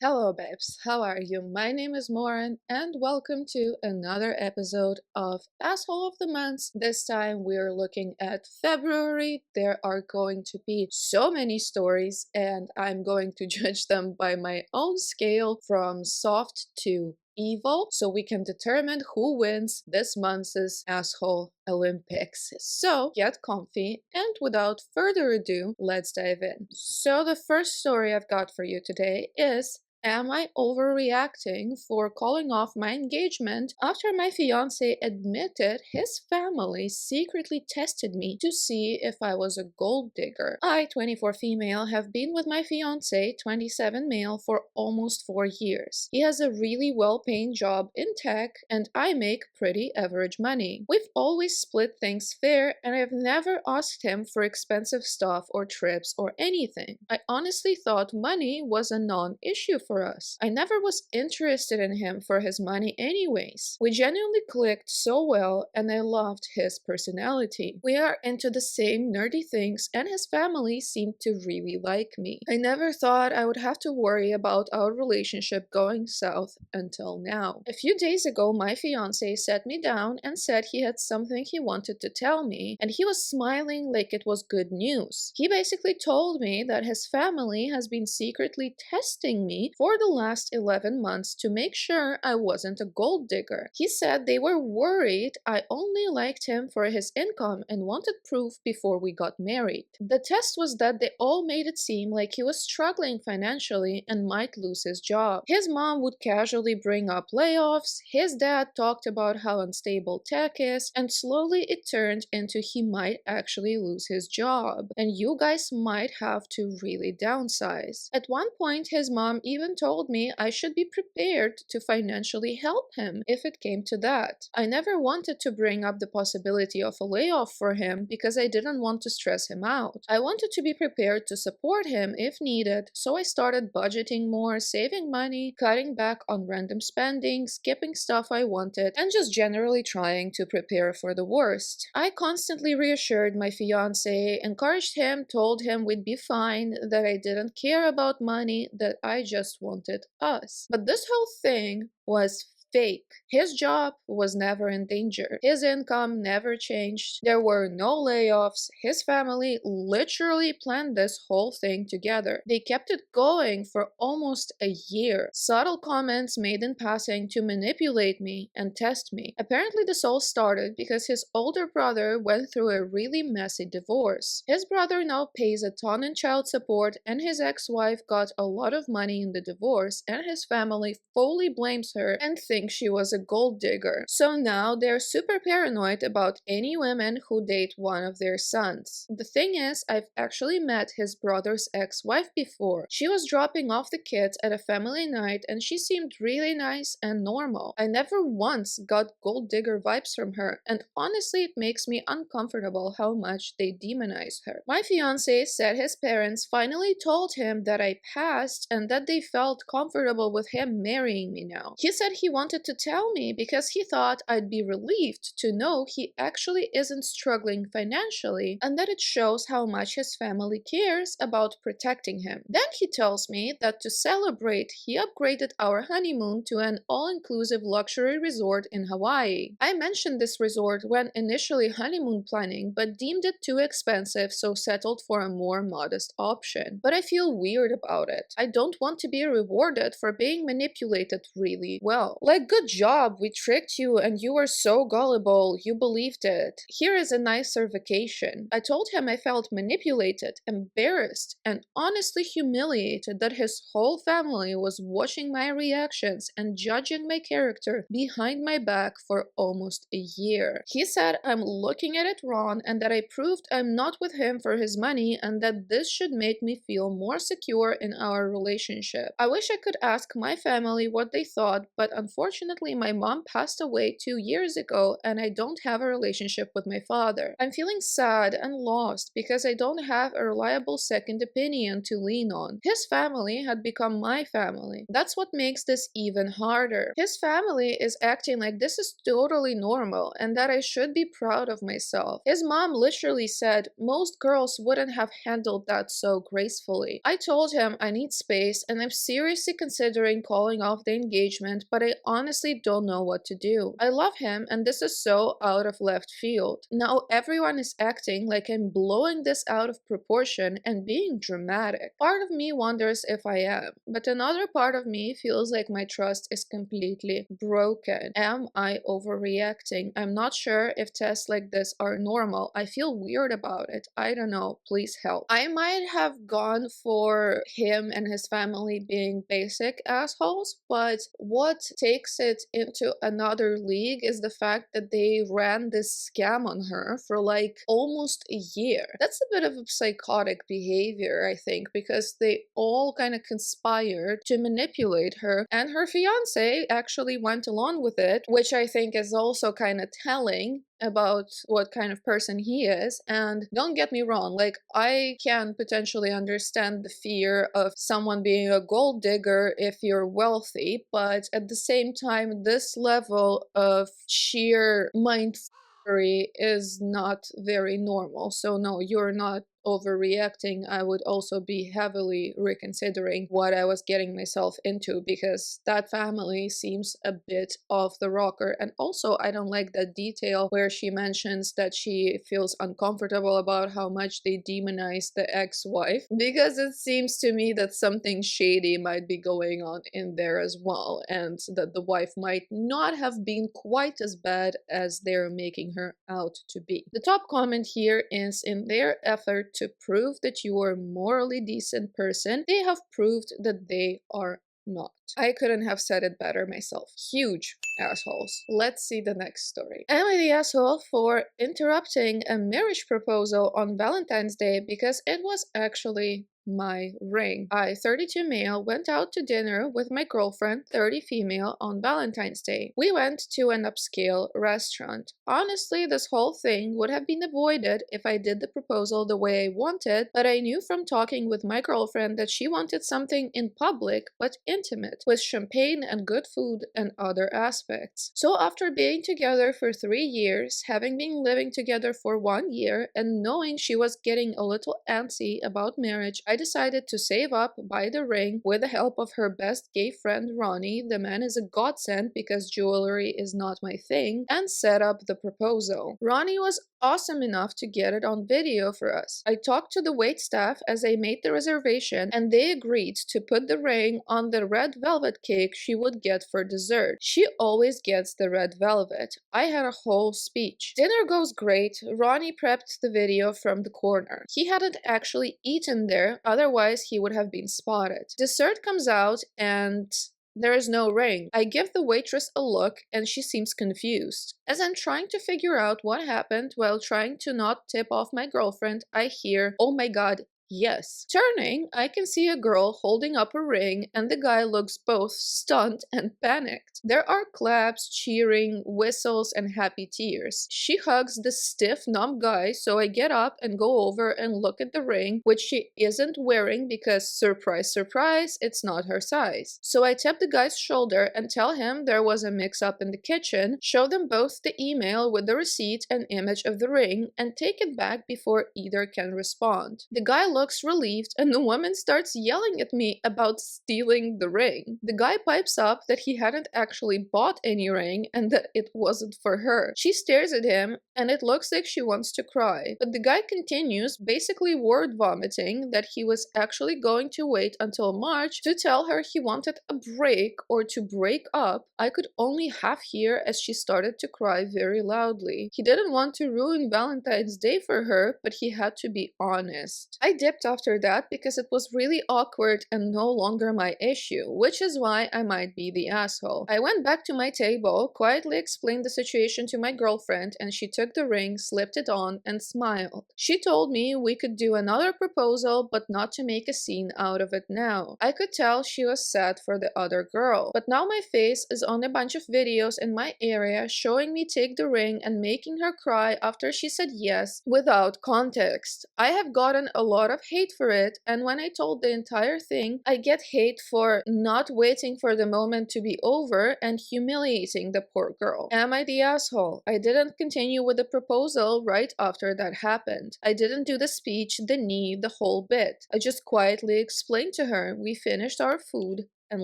Hello, babes. How are you? My name is Lauren, and welcome to another episode of Asshole of the Month. This time we're looking at February. There are going to be so many stories, and I'm going to judge them by my own scale from soft to evil, so we can determine who wins this month's Asshole Olympics. So get comfy, and without further ado, let's dive in. So the first story I've got for you today is, am I overreacting for calling off my engagement after my fiance admitted his family secretly tested me to see if I was a gold digger? I, 24 female, have been with my fiance, 27 male, for almost 4 years. He has a really well-paying job in tech, and I make pretty average money. We've always split things fair, and I've never asked him for expensive stuff or trips or anything. I honestly thought money was a non-issue for us. I never was interested in him for his money anyways. We genuinely clicked so well, and I loved his personality. We are into the same nerdy things, and his family seemed to really like me. I never thought I would have to worry about our relationship going south until now. A few days ago, my fiance sat me down and said he had something he wanted to tell me, and he was smiling like it was good news. He basically told me that his family has been secretly testing me for the last 11 months to make sure I wasn't a gold digger. He said they were worried I only liked him for his income and wanted proof before we got married. The test was that they all made it seem like he was struggling financially and might lose his job. His mom would casually bring up layoffs, his dad talked about how unstable tech is, and slowly it turned into he might actually lose his job, and you guys might have to really downsize. At one point, his mom even told me I should be prepared to financially help him if it came to that. I never wanted to bring up the possibility of a layoff for him because I didn't want to stress him out. I wanted to be prepared to support him if needed, so I started budgeting more, saving money, cutting back on random spending, skipping stuff I wanted, and just generally trying to prepare for the worst. I constantly reassured my fiance, encouraged him, told him we'd be fine, that I didn't care about money, that I just wanted us. But this whole thing was fake. His job was never in danger. His income never changed. There were no layoffs. His family literally planned this whole thing together. They kept it going for almost a year. Subtle comments made in passing to manipulate me and test me. Apparently this all started because his older brother went through a really messy divorce. His brother now pays a ton in child support, and his ex-wife got a lot of money in the divorce, and his family fully blames her and thinks she was a gold digger. So now they're super paranoid about any women who date one of their sons. The thing is, I've actually met his brother's ex-wife before. She was dropping off the kids at a family night, and she seemed really nice and normal. I never once got gold digger vibes from her, and honestly it makes me uncomfortable how much they demonize her. My fiance said his parents finally told him that I passed and that they felt comfortable with him marrying me now. He said he wanted to tell me because he thought I'd be relieved to know he actually isn't struggling financially, and that it shows how much his family cares about protecting him. Then he tells me that to celebrate, he upgraded our honeymoon to an all-inclusive luxury resort in Hawaii. I mentioned this resort when initially honeymoon planning, but deemed it too expensive, so settled for a more modest option. But I feel weird about it. I don't want to be rewarded for being manipulated really well. Like, good job, we tricked you and you were so gullible, you believed it. Here is a nicer vacation. I told him I felt manipulated, embarrassed, and honestly humiliated that his whole family was watching my reactions and judging my character behind my back for almost a year. He said I'm looking at it wrong and that I proved I'm not with him for his money and that this should make me feel more secure in our relationship. I wish I could ask my family what they thought, but unfortunately unfortunately my mom passed away 2 years ago and I don't have a relationship with my father. I'm feeling sad and lost because I don't have a reliable second opinion to lean on. His family had become my family. That's what makes this even harder. His family is acting like this is totally normal and that I should be proud of myself. His mom literally said most girls wouldn't have handled that so gracefully. I told him I need space and I'm seriously considering calling off the engagement, but I honestly don't know what to do. I love him and this is so out of left field. Now everyone is acting like I'm blowing this out of proportion and being dramatic. Part of me wonders if I am, but another part of me feels like my trust is completely broken. Am I overreacting? I'm not sure if tests like this are normal. I feel weird about it. I don't know. Please help. I might have gone for him and his family being basic assholes, but what takes it into another league is the fact that they ran this scam on her for like almost a year. That's a bit of a psychotic behavior, I think, because they all kind of conspired to manipulate her, and her fiance actually went along with it, which I think is also kind of telling about what kind of person he is. And don't get me wrong, like I can potentially understand the fear of someone being a gold digger if you're wealthy, but at the same time this level of sheer mindfuckery is not very normal. So no, you're not overreacting. I would also be heavily reconsidering what I was getting myself into, because that family seems a bit off the rocker. And also I don't like that detail where she mentions that she feels uncomfortable about how much they demonize the ex-wife, because it seems to me that something shady might be going on in there as well, and that the wife might not have been quite as bad as they're making her out to be. The top comment here is, in their effort to prove that you are a morally decent person, they have proved that they are not. I couldn't have said it better myself. Huge assholes. Let's see the next story. Am I the asshole for interrupting a marriage proposal on Valentine's Day because it was actually my ring? I, 32 male, went out to dinner with my girlfriend, 30 female, on Valentine's Day. We went to an upscale restaurant. Honestly, this whole thing would have been avoided if I did the proposal the way I wanted, but I knew from talking with my girlfriend that she wanted something in public but intimate, with champagne and good food and other aspects. So after being together for 3 years, having been living together for 1 year, and knowing she was getting a little antsy about marriage, I decided to save up, buy the ring with the help of her best gay friend Ronnie. The man is a godsend because jewelry is not my thing, and set up the proposal. Ronnie was awesome enough to get it on video for us. I talked to the waitstaff as I made the reservation, and they agreed to put the ring on the red velvet cake she would get for dessert. She always gets the red velvet. I had a whole speech. Dinner goes great. Ronnie prepped the video from the corner. He hadn't actually eaten there, otherwise he would have been spotted. Dessert comes out and there is no ring. I give the waitress a look and she seems confused. As I'm trying to figure out what happened while trying to not tip off my girlfriend, I hear, "Oh my god, yes." Turning, I can see a girl holding up a ring, and the guy looks both stunned and panicked. There are claps, cheering, whistles, and happy tears. She hugs the stiff, numb guy, so I get up and go over and look at the ring, which she isn't wearing because, surprise, surprise, it's not her size. So I tap the guy's shoulder and tell him there was a mix-up in the kitchen, show them both the email with the receipt and image of the ring, and take it back before either can respond. The guy looks relieved, and the woman starts yelling at me about stealing the ring. The guy pipes up that he hadn't actually bought any ring and that it wasn't for her. She stares at him, and it looks like she wants to cry. But the guy continues, basically word vomiting that he was actually going to wait until March to tell her he wanted a break or to break up. I could only half hear as she started to cry very loudly. He didn't want to ruin Valentine's Day for her, but he had to be honest. I did skipped after that because it was really awkward and no longer my issue, which is why I might be the asshole. I went back to my table, quietly explained the situation to my girlfriend, and she took the ring, slipped it on, and smiled. She told me we could do another proposal, but not to make a scene out of it now. I could tell she was sad for the other girl, but now my face is on a bunch of videos in my area showing me take the ring and making her cry after she said yes without context. I have gotten a lot of hate for it, and when I told the entire thing, I get hate for not waiting for the moment to be over and humiliating the poor girl. Am I the asshole? I didn't continue with the proposal right after that happened. I didn't do the speech, the knee, the whole bit. I just quietly explained to her. We finished our food and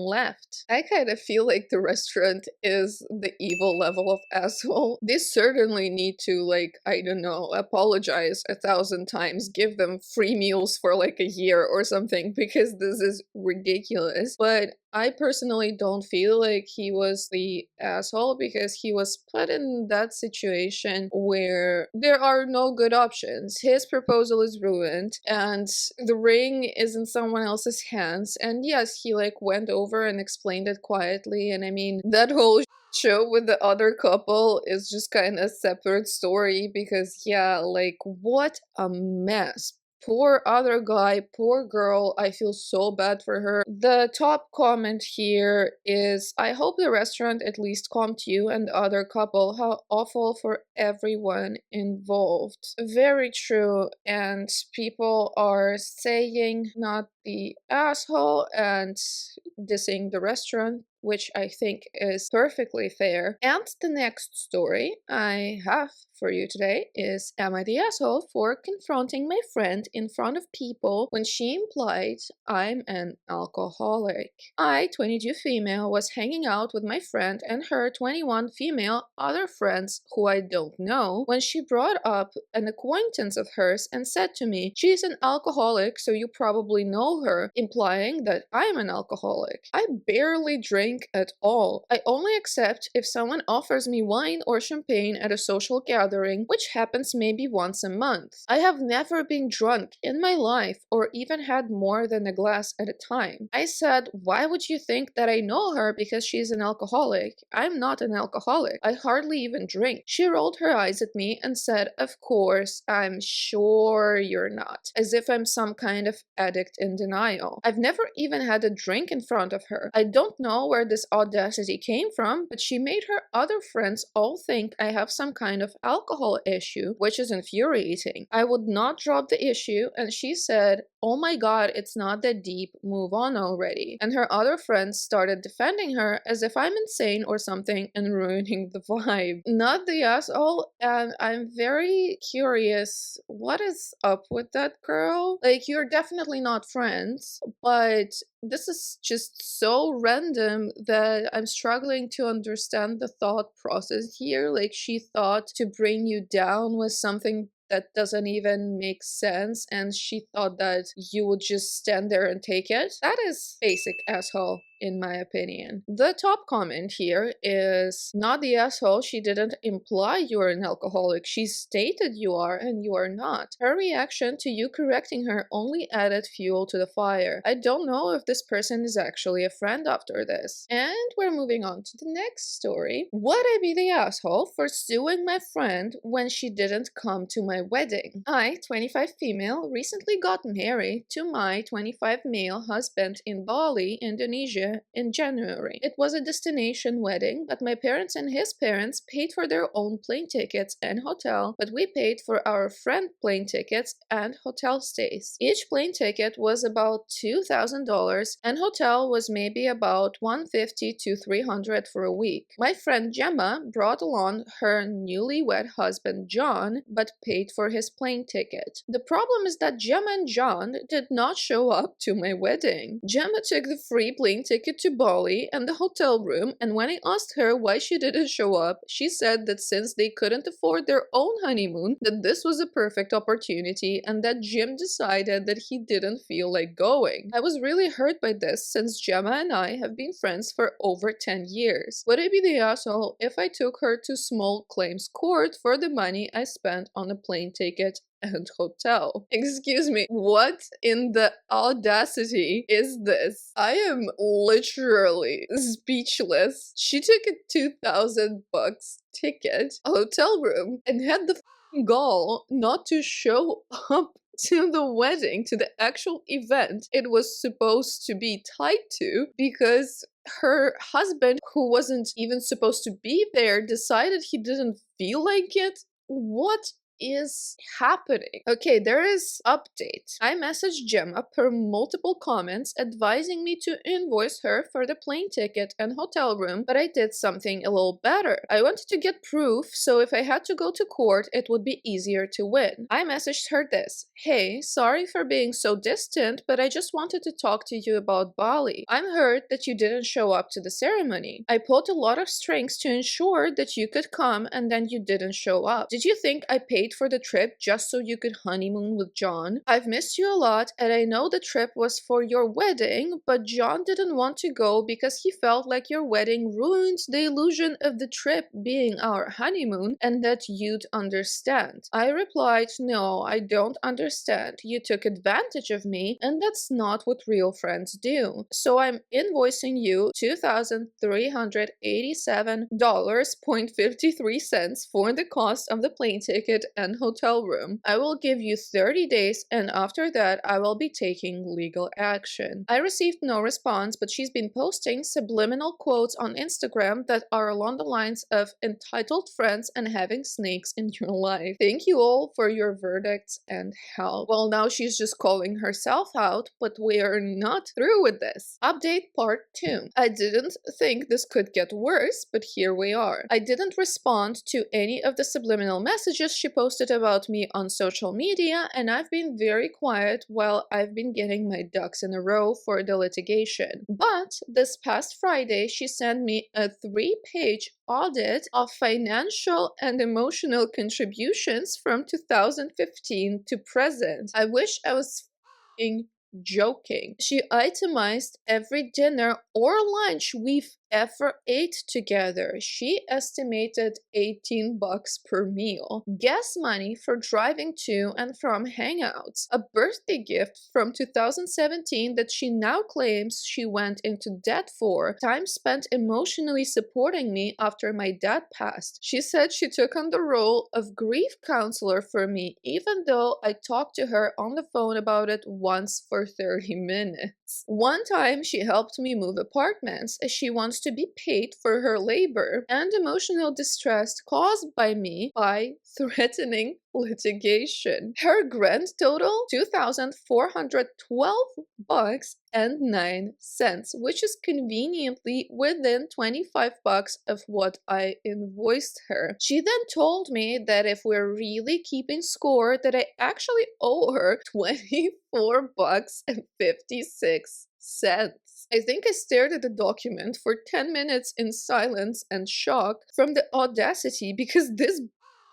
left. I kind of feel like the restaurant is the evil level of asshole. They certainly need to, like, I don't know, apologize 1,000 times, give them free meals for like a year or something, because this is ridiculous. But I personally don't feel like he was the asshole because he was put in that situation where there are no good options. His proposal is ruined and the ring is in someone else's hands. And yes, he like went over and explained it quietly. And I mean, that whole show with the other couple is just kind of a separate story because yeah, like what a mess. Poor other guy, poor girl, I feel so bad for her. The top comment here is, I hope the restaurant at least calmed you and the other couple. How awful for everyone involved. Very true, and people are saying not the asshole and dissing the restaurant, which I think is perfectly fair. And the next story I have for you today is, am I the asshole for confronting my friend in front of people when she implied I'm an alcoholic? I, 22 female, was hanging out with my friend and her 21 female other friends who I don't know when she brought up an acquaintance of hers and said to me, she's an alcoholic, so you probably know her, implying that I'm an alcoholic. I barely drink at all. I only accept if someone offers me wine or champagne at a social gathering, which happens maybe once a month. I have never been drunk in my life or even had more than a glass at a time. I said, why would you think that I know her because she's an alcoholic? I'm not an alcoholic. I hardly even drink. She rolled her eyes at me and said, of course, I'm sure you're not, as if I'm some kind of addict in denial. I've never even had a drink in front of her. I don't know where this audacity came from, but she made her other friends all think I have some kind of alcohol issue, which is infuriating. I would not drop the issue, and she said, oh my god, it's not that deep, move on already. And her other friends started defending her as if I'm insane or something and ruining the vibe. Not the asshole, and I'm very curious, what is up with that girl? Like, you're definitely not friends, but this is just so random that I'm struggling to understand the thought process here. Like, she thought to bring you down with something that doesn't even make sense, and she thought that you would just stand there and take it. That is basic asshole, in my opinion. The top comment here is, not the asshole, she didn't imply you're an alcoholic. She stated you are and you are not. Her reaction to you correcting her only added fuel to the fire. I don't know if this person is actually a friend after this. And we're moving on to the next story. Would I be the asshole for suing my friend when she didn't come to my wedding? I, 25 female, recently got married to my 25 male husband in Bali, Indonesia in January. It was a destination wedding, but my parents and his parents paid for their own plane tickets and hotel, but we paid for our friend plane tickets and hotel stays. Each plane ticket was about $2,000 and hotel was maybe about $150 to $300 for a week. My friend Gemma brought along her newlywed husband John, but paid for his plane ticket. The problem is that Gemma and John did not show up to my wedding. Gemma took the free plane ticket to Bali and the hotel room, and when I asked her why she didn't show up, she said that since they couldn't afford their own honeymoon, that this was a perfect opportunity and that Jim decided that he didn't feel like going. I was really hurt by this since Gemma and I have been friends for over 10 years. Would I be the asshole if I took her to small claims court for the money I spent on a plane ticket and hotel. Excuse me, what in the audacity is this? I am literally speechless. She took a 2,000 bucks ticket, a hotel room, and had the gall not to show up to the wedding, to the actual event it was supposed to be tied to, because her husband, who wasn't even supposed to be there, decided he didn't feel like it. What is happening? Okay, there is update. I messaged Gemma per multiple comments advising me to invoice her for the plane ticket and hotel room, but I did something a little better. I wanted to get proof, so if I had to go to court, it would be easier to win. I messaged her this: "Hey, sorry for being so distant, but I just wanted to talk to you about Bali. I'm hurt that you didn't show up to the ceremony. I pulled a lot of strings to ensure that you could come, and then you didn't show up. Did you think I paid for the trip just so you could honeymoon with John? I've missed you a lot, and I know the trip was for your wedding, but John didn't want to go because he felt like your wedding ruined the illusion of the trip being our honeymoon and that you'd understand." I replied, "No, I don't understand. You took advantage of me, and that's not what real friends do. So I'm invoicing you $2,387.53 for the cost of the plane ticket and hotel room. I will give you 30 days, and after that I will be taking legal action." I received no response, but she's been posting subliminal quotes on Instagram that are along the lines of entitled friends and having snakes in your life. Thank you all for your verdicts and help. Well, now she's just calling herself out, but we are not through with this. Update part 2. I didn't think this could get worse, but here we are. I didn't respond to any of the subliminal messages she posted about me on social media, and I've been very quiet while I've been getting my ducks in a row for the litigation. But this past Friday, she sent me a 3-page audit of financial and emotional contributions from 2015 to present. I wish I was joking. She itemized every dinner or lunch we've ever ate together. She estimated 18 bucks per meal. Gas money for driving to and from hangouts. A birthday gift from 2017 that she now claims she went into debt for. Time spent emotionally supporting me after my dad passed. She said she took on the role of grief counselor for me, even though I talked to her on the phone about it once for 30 minutes. One time she helped me move apartments, as she wants to be paid for her labor and emotional distress caused by me by threatening litigation. Her grand total, $2,412.09, which is conveniently within 25 bucks of what I invoiced her. She then told me that if we're really keeping score, that I actually owe her 24 bucks and 56 cents. I think I stared at the document for 10 minutes in silence and shock from the audacity, because this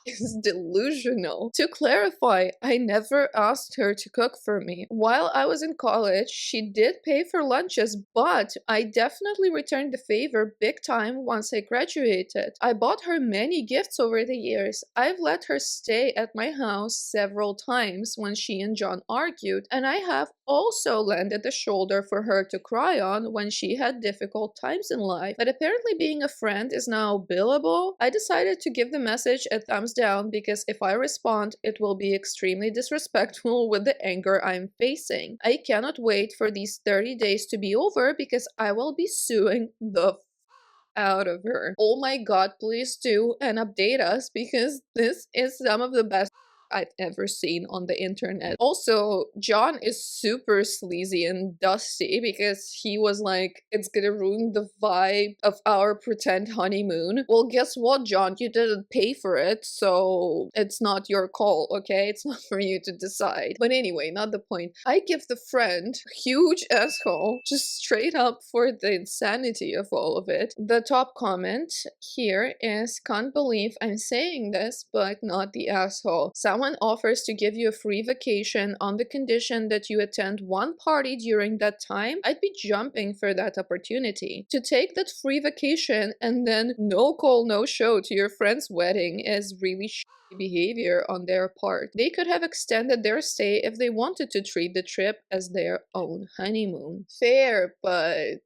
is delusional. To clarify, I never asked her to cook for me. While I was in college, she did pay for lunches, but I definitely returned the favor big time once I graduated. I bought her many gifts over the years. I've let her stay at my house several times when she and John argued, and I have also lended a shoulder for her to cry on when she had difficult times in life. But apparently being a friend is now billable. I decided to give the message a thumbs down, because if I respond, it will be extremely disrespectful with the anger I'm facing. I cannot wait for these 30 days to be over, because I will be suing the out of her. Oh my god, please do and update us, because this is some of the best I've ever seen on the internet. Also, John is super sleazy and dusty, because he was like, it's gonna ruin the vibe of our pretend honeymoon. Well, guess what, John? You didn't pay for it, so it's not your call, okay? It's not for you to decide. But anyway, not the point. I give the friend huge asshole, just straight up, for the insanity of all of it. The top comment here is, can't believe I'm saying this, but not the asshole. Someone someone offers to give you a free vacation on the condition that you attend one party during that time, I'd be jumping for that opportunity. To take that free vacation and then no call, no show to your friend's wedding is really behavior on their part. They could have extended their stay if they wanted to treat the trip as their own honeymoon. Fair, but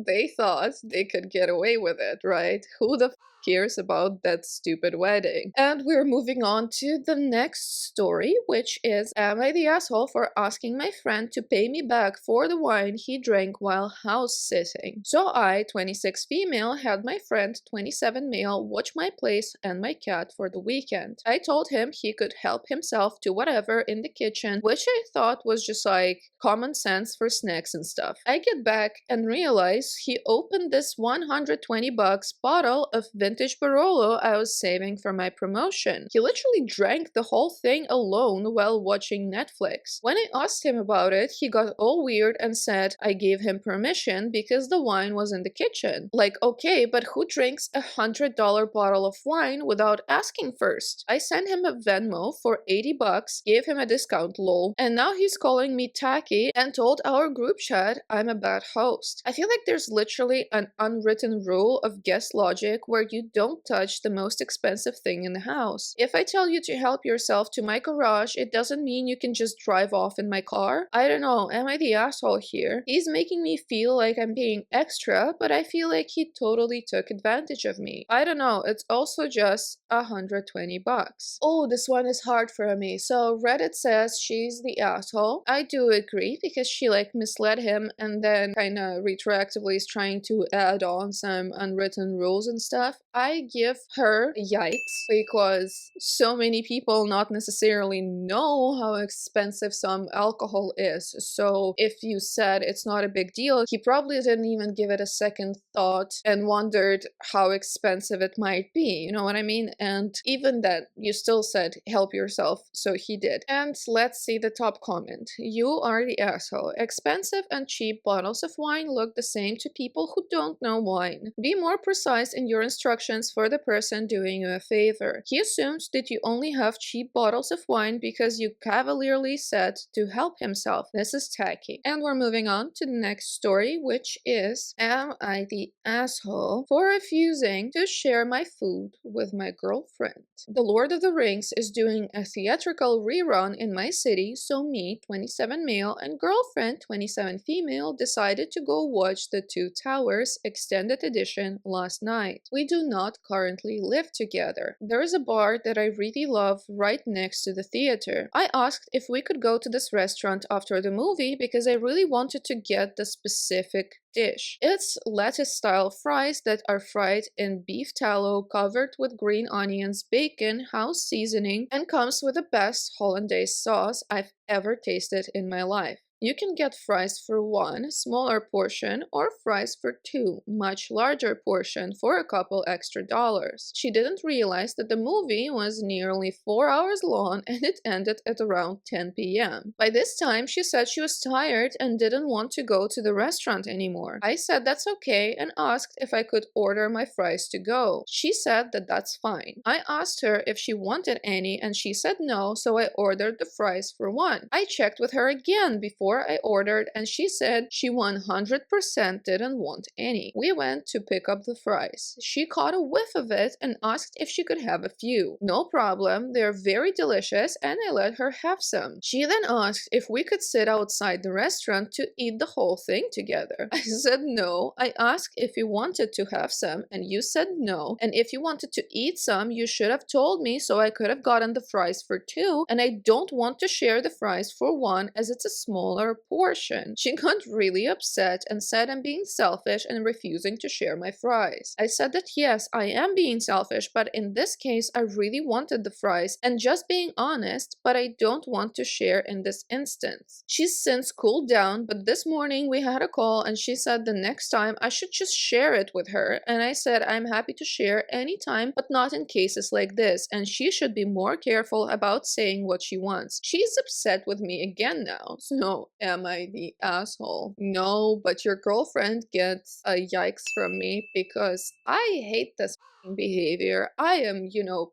they thought they could get away with it, right? Who the cares about that stupid wedding? And we're moving on to the next story, which is, am I the asshole for asking my friend to pay me back for the wine he drank while house sitting? So I, 26 female, had my friend, 27 male, watch my place and my cat for the weekend. I told him he could help himself to whatever in the kitchen, which I thought was just like common sense for snacks and stuff. I get back and realize he opened this 120 bucks bottle of vintage Barolo I was saving for my promotion. He literally drank the whole thing alone while watching Netflix. When I asked him about it, he got all weird and said I gave him permission because the wine was in the kitchen. Like, okay, but who drinks $100 bottle of wine without asking first? I sent him a Venmo for 80 bucks, gave him a discount lol, and now he's calling me tacky and told our group chat I'm a bad host. I feel like there's literally an unwritten rule of guest logic where you don't touch the most expensive thing in the house. If I tell you to help yourself to my garage, it doesn't mean you can just drive off in my car. I don't know, am I the asshole here? He's making me feel like I'm paying extra, but I feel like he totally took advantage of me. I don't know, it's also just 120 bucks. Oh, this one is hard for me. So Reddit says she's the asshole. I do agree because she like misled him and then kind of retroactively is trying to add on some unwritten rules and stuff. I give her yikes because so many people not necessarily know how expensive some alcohol is. So if you said it's not a big deal, he probably didn't even give it a second thought and wondered how expensive it might be. You know what I mean? And even then, you still said help yourself, so he did. And let's see the top comment. You are the asshole. Expensive and cheap bottles of wine look the same to people who don't know wine. Be more precise in your instructions for the person doing you a favor. He assumes that you only have cheap bottles of wine because you cavalierly said to help himself. This is tacky. And we're moving on to the next story, which is, am I the asshole for refusing to share my food with my girlfriend? The Lord of the Rings is doing a theatrical rerun in my city, so me, 27 male, and girlfriend, 27 female, decided to go watch The Two Towers Extended Edition last night. We do not currently live together. There is a bar that I really love right next to the theater. I asked if we could go to this restaurant after the movie because I really wanted to get the specific dish. It's lettuce-style fries that are fried in beef tallow covered with green onions, bacon, house seasoning, and comes with the best hollandaise sauce I've ever tasted in my life. You can get fries for one smaller portion or fries for two much larger portion for a couple extra dollars. She didn't realize that the movie was nearly 4 hours long and it ended at around 10 p.m. By this time, she said she was tired and didn't want to go to the restaurant anymore. I said that's okay and asked if I could order my fries to go. She said that that's fine. I asked her if she wanted any and she said no, so I ordered the fries for one. I checked with her again before I ordered and she said she 100% didn't want any. We went to pick up the fries. She caught a whiff of it and asked if she could have a few. No problem, they're very delicious and I let her have some. She then asked if we could sit outside the restaurant to eat the whole thing together. I said no. I asked if you wanted to have some and you said no. And if you wanted to eat some, you should have told me so I could have gotten the fries for two, and I don't want to share the fries for one as it's a smaller portion. She got really upset and said I'm being selfish and refusing to share my fries. I said that yes, I am being selfish, but in this case, I really wanted the fries and just being honest, but I don't want to share in this instance. She's since cooled down, but this morning we had a call and she said the next time I should just share it with her, and I said I'm happy to share anytime, but not in cases like this, and she should be more careful about saying what she wants. She's upset with me again now, so now, am I the asshole? No, but your girlfriend gets a yikes from me because I hate this behavior. I am,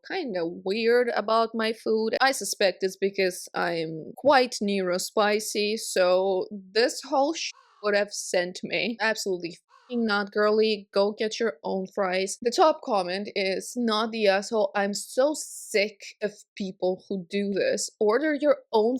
kind of weird about my food. I suspect it's because I'm quite neurospicy, so this whole would have sent me absolutely not girly. Go get your own fries. The top comment is not the asshole. I'm so sick of people who do this. Order your own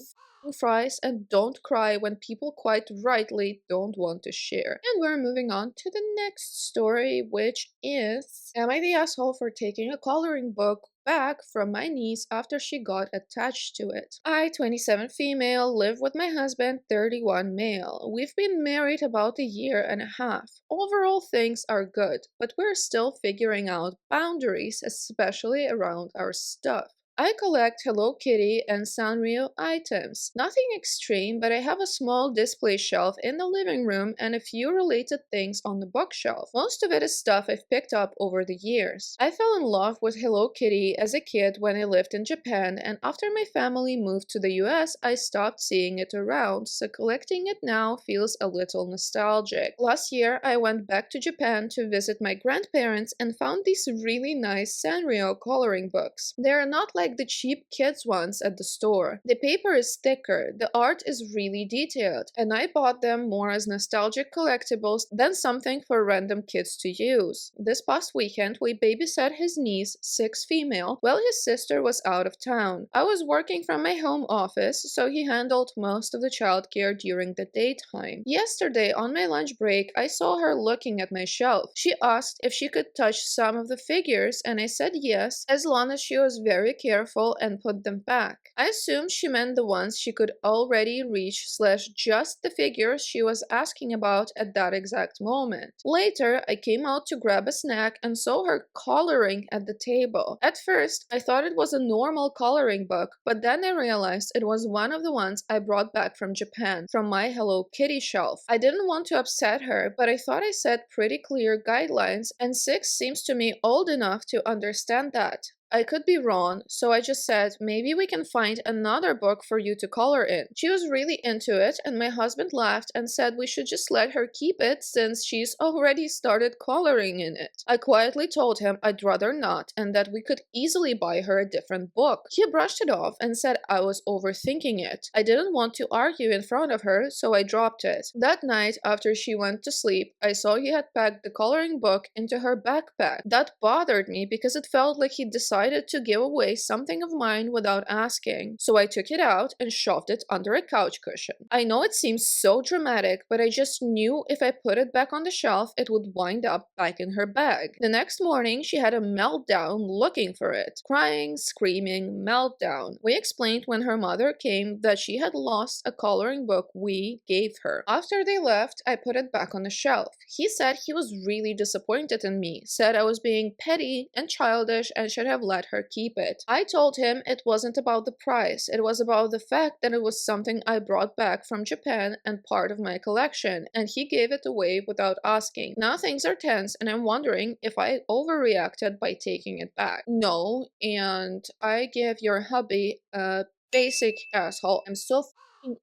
fries and don't cry when people quite rightly don't want to share. And we're moving on to the next story, which is, am I the asshole for taking a coloring book back from my niece after she got attached to it? I, 27 female, live with my husband, 31 male. We've been married about a year and a half. Overall things are good, but we're still figuring out boundaries, especially around our stuff. I collect Hello Kitty and Sanrio items. Nothing extreme, but I have a small display shelf in the living room and a few related things on the bookshelf. Most of it is stuff I've picked up over the years. I fell in love with Hello Kitty as a kid when I lived in Japan, and after my family moved to the US, I stopped seeing it around, so collecting it now feels a little nostalgic. Last year, I went back to Japan to visit my grandparents and found these really nice Sanrio coloring books. They're not like the cheap kids ones at the store. The paper is thicker, the art is really detailed, and I bought them more as nostalgic collectibles than something for random kids to use. This past weekend, we babysat his niece, 6 female, while his sister was out of town. I was working from my home office, so he handled most of the childcare during the daytime. Yesterday, on my lunch break, I saw her looking at my shelf. She asked if she could touch some of the figures, and I said yes, as long as she was very careful and put them back. I assumed she meant the ones she could already reach / just the figures she was asking about at that exact moment. Later, I came out to grab a snack and saw her coloring at the table. At first, I thought it was a normal coloring book, but then I realized it was one of the ones I brought back from Japan, from my Hello Kitty shelf. I didn't want to upset her, but I thought I set pretty clear guidelines, and 6 seems to me old enough to understand that. I could be wrong, so I just said, maybe we can find another book for you to color in. She was really into it, and my husband laughed and said we should just let her keep it since she's already started coloring in it. I quietly told him I'd rather not, and that we could easily buy her a different book. He brushed it off and said I was overthinking it. I didn't want to argue in front of her, so I dropped it. That night, after she went to sleep, I saw he had packed the coloring book into her backpack. That bothered me because it felt like he decided to give away something of mine without asking, so I took it out and shoved it under a couch cushion. I know it seems so dramatic, but I just knew if I put it back on the shelf, it would wind up back in her bag. The next morning, she had a meltdown looking for it. Crying, screaming, meltdown. We explained when her mother came that she had lost a coloring book we gave her. After they left, I put it back on the shelf. He said he was really disappointed in me, said I was being petty and childish and should have let her keep it. I told him it wasn't about the price, it was about the fact that it was something I brought back from Japan and part of my collection, and he gave it away without asking. Now things are tense, and I'm wondering if I overreacted by taking it back. No, and I give your hubby a basic asshole. I'm so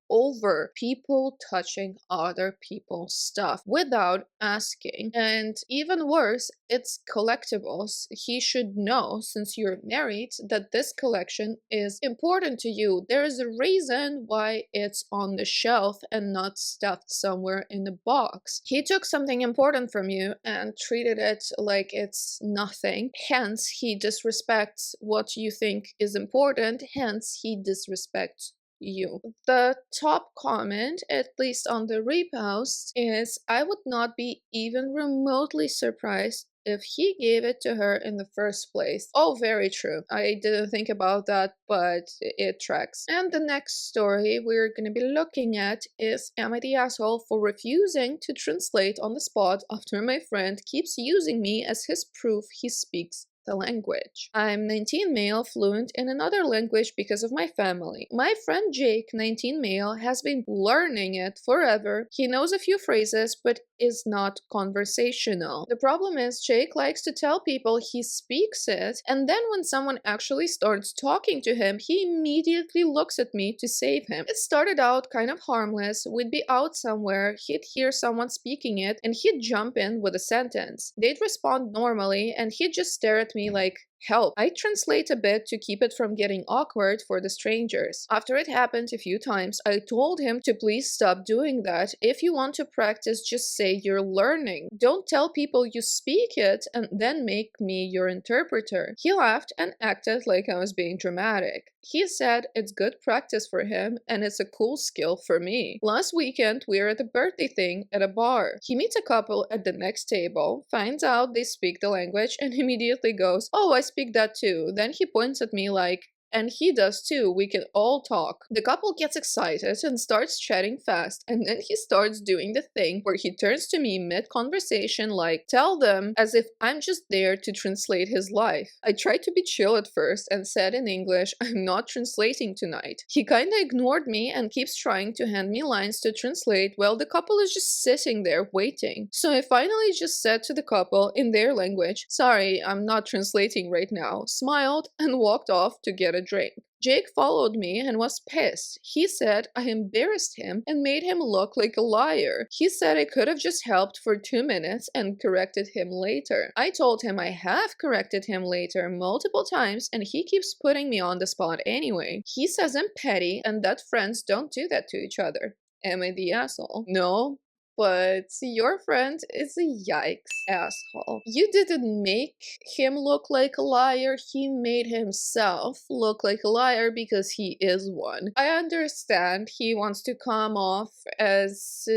over people touching other people's stuff without asking. And even worse, it's collectibles. He should know, since you're married, that this collection is important to you. There is a reason why it's on the shelf and not stuffed somewhere in a box. He took something important from you and treated it like it's nothing. Hence, he disrespects what you think is important. Hence, he disrespects you. The top comment, at least on the repost, is I would not be even remotely surprised if he gave it to her in the first place. Oh, very true. I didn't think about that, but it tracks. And the next story we're gonna be looking at is, am I the asshole for refusing to translate on the spot after my friend keeps using me as his proof he speaks the language? I'm 19 male, fluent in another language because of my family. My friend Jake, 19 male, has been learning it forever. He knows a few phrases, but is not conversational. The problem is Jake likes to tell people he speaks it, and then when someone actually starts talking to him, he immediately looks at me to save him. It started out kind of harmless. We'd be out somewhere, he'd hear someone speaking it, and he'd jump in with a sentence. They'd respond normally, and he'd just stare at me like, help. I translate a bit to keep it from getting awkward for the strangers. After it happened a few times, I told him to please stop doing that. If you want to practice, just say you're learning. Don't tell people you speak it and then make me your interpreter. He laughed and acted like I was being dramatic. He said it's good practice for him and it's a cool skill for me. Last weekend, we were at a birthday thing at a bar. He meets a couple at the next table, finds out they speak the language, and immediately goes, oh, I speak that too. Then he points at me like, and he does too, we can all talk. The couple gets excited and starts chatting fast, and then he starts doing the thing where he turns to me mid-conversation like, tell them, as if I'm just there to translate his life. I tried to be chill at first and said in English, I'm not translating tonight. He kinda ignored me and keeps trying to hand me lines to translate while the couple is just sitting there waiting. So I finally just said to the couple in their language, sorry, I'm not translating right now, smiled, and walked off to get a drink. Jake followed me and was pissed. He said I embarrassed him and made him look like a liar. He said I could have just helped for 2 minutes and corrected him later. I told him I have corrected him later multiple times and he keeps putting me on the spot anyway. He says I'm petty and that friends don't do that to each other. Am I the asshole? No. But your friend is a yikes asshole. You didn't make him look like a liar, he made himself look like a liar because he is one. I understand he wants to come off as,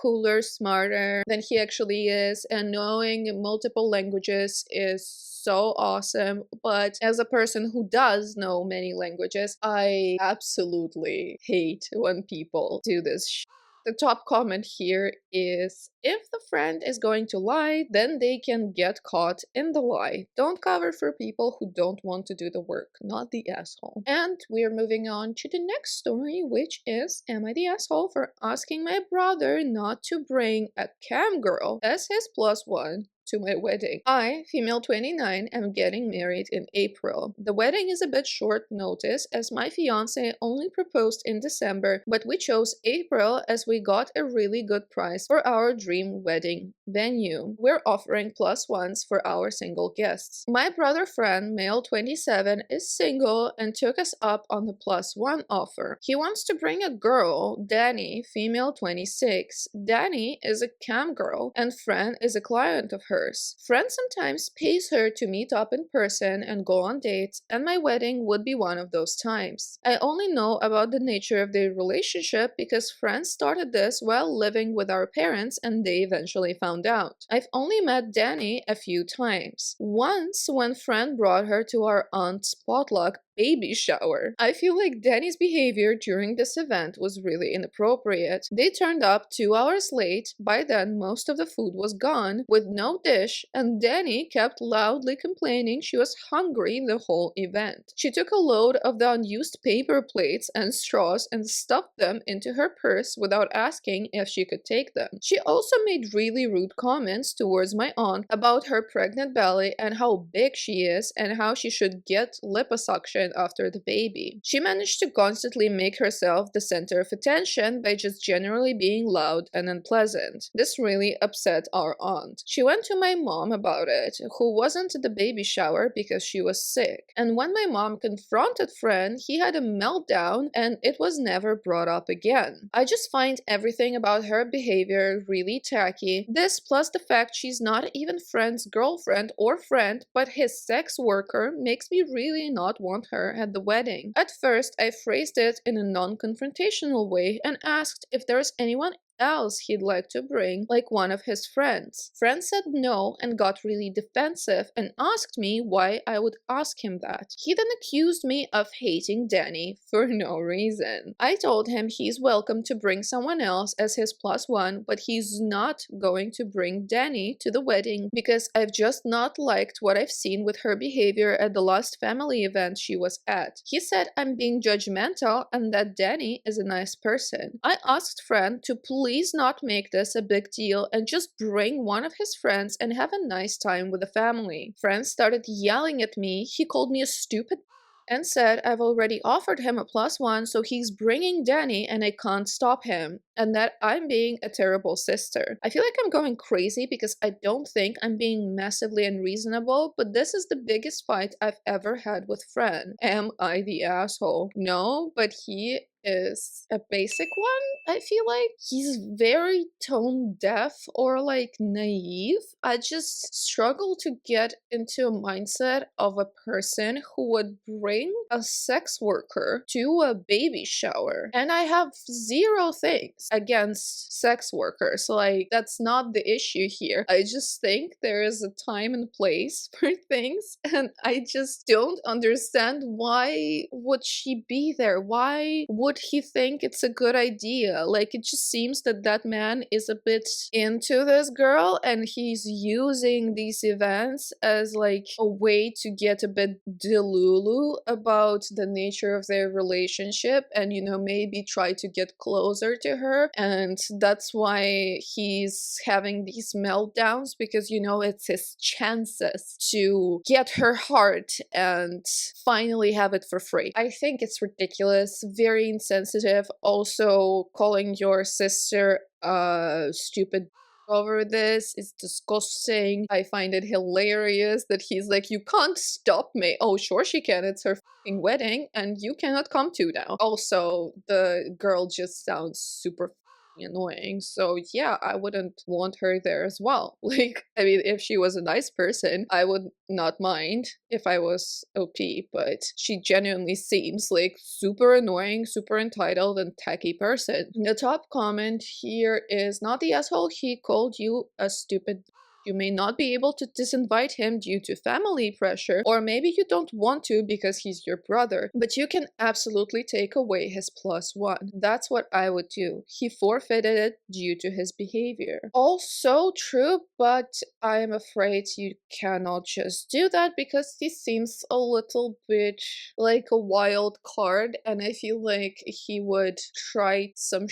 cooler, smarter than he actually is, and knowing multiple languages is so awesome, but as a person who does know many languages, I absolutely hate when people do this. The top comment here is, if the friend is going to lie, then they can get caught in the lie. Don't cover for people who don't want to do the work, not the asshole. And we're moving on to the next story, which is, am I the asshole for asking my brother not to bring a cam girl as his plus one to my wedding? I, female 29, am getting married in April. The wedding is a bit short notice as my fiance only proposed in December, but we chose April as we got a really good price for our dream wedding venue. We're offering plus ones for our single guests. My brother Fran, male 27, is single and took us up on the plus one offer. He wants to bring a girl, Danny, female 26. Danny is a cam girl and Fran is a client of hers. Fran sometimes pays her to meet up in person and go on dates, and my wedding would be one of those times. I only know about the nature of their relationship because Fran started this while living with our parents and they eventually found out. I've only met Danny a few times. Once when Fran brought her to our aunt's potluck baby shower. I feel like Danny's behavior during this event was really inappropriate. They turned up 2 hours late. By then, most of the food was gone, with no dish, and Danny kept loudly complaining she was hungry the whole event. She took a load of the unused paper plates and straws and stuffed them into her purse without asking if she could take them. She also made really rude comments towards my aunt about her pregnant belly and how big she is and how she should get liposuction after the baby. She managed to constantly make herself the center of attention by just generally being loud and unpleasant. This really upset our aunt. She went to my mom about it, who wasn't at the baby shower because she was sick. And when my mom confronted Fran, he had a meltdown and it was never brought up again. I just find everything about her behavior really tacky. This plus the fact she's not even Fran's girlfriend or friend, but his sex worker, makes me really not want her at the wedding. At first, I phrased it in a non-confrontational way and asked if there's anyone else he'd like to bring, like one of his friends. Fran said no and got really defensive and asked me why I would ask him that. He then accused me of hating Danny for no reason. I told him he's welcome to bring someone else as his plus one, but he's not going to bring Danny to the wedding because I've just not liked what I've seen with her behavior at the last family event she was at. He said I'm being judgmental and that Danny is a nice person. I asked Fran to please please not make this a big deal and just bring one of his friends and have a nice time with the family. Friends started yelling at me. He called me a stupid and said I've already offered him a +1, so he's bringing Danny and I can't stop him, and that I'm being a terrible sister. I feel like I'm going crazy because I don't think I'm being massively unreasonable, but this is the biggest fight I've ever had with Fran. Am I the asshole? No, but he is a basic one. I feel like he's very tone deaf or like naive. I just struggle to get into a mindset of a person who would bring a sex worker to a baby shower. And I have zero things against sex workers. Like, that's not the issue here. I just think there is a time and place for things, and I just don't understand why would she be there? Why would he think it's a good idea? Like, it just seems that that man is a bit into this girl and he's using these events as like a way to get a bit delulu about the nature of their relationship and, you know, maybe try to get closer to her. And that's why he's having these meltdowns, because, you know, it's his chances to get her heart and finally have it for free. I think it's ridiculous, very insensitive. Also, calling your sister stupid over this is disgusting. I find it hilarious that he's like, you can't stop me. Oh, sure she can. It's her fucking wedding and you cannot come to now. Also, the girl just sounds super annoying. So yeah, I wouldn't want her there as well. Like, I mean, if she was a nice person, I would not mind if I was OP, but she genuinely seems like super annoying, super entitled and tacky person. The top comment here is, not the asshole, he called you a stupid. You may not be able to disinvite him due to family pressure, or maybe you don't want to because he's your brother, but you can absolutely take away his +1. That's what I would do. He forfeited it due to his behavior. Also true, but I am afraid you cannot just do that because he seems a little bit like a wild card, and I feel like he would try some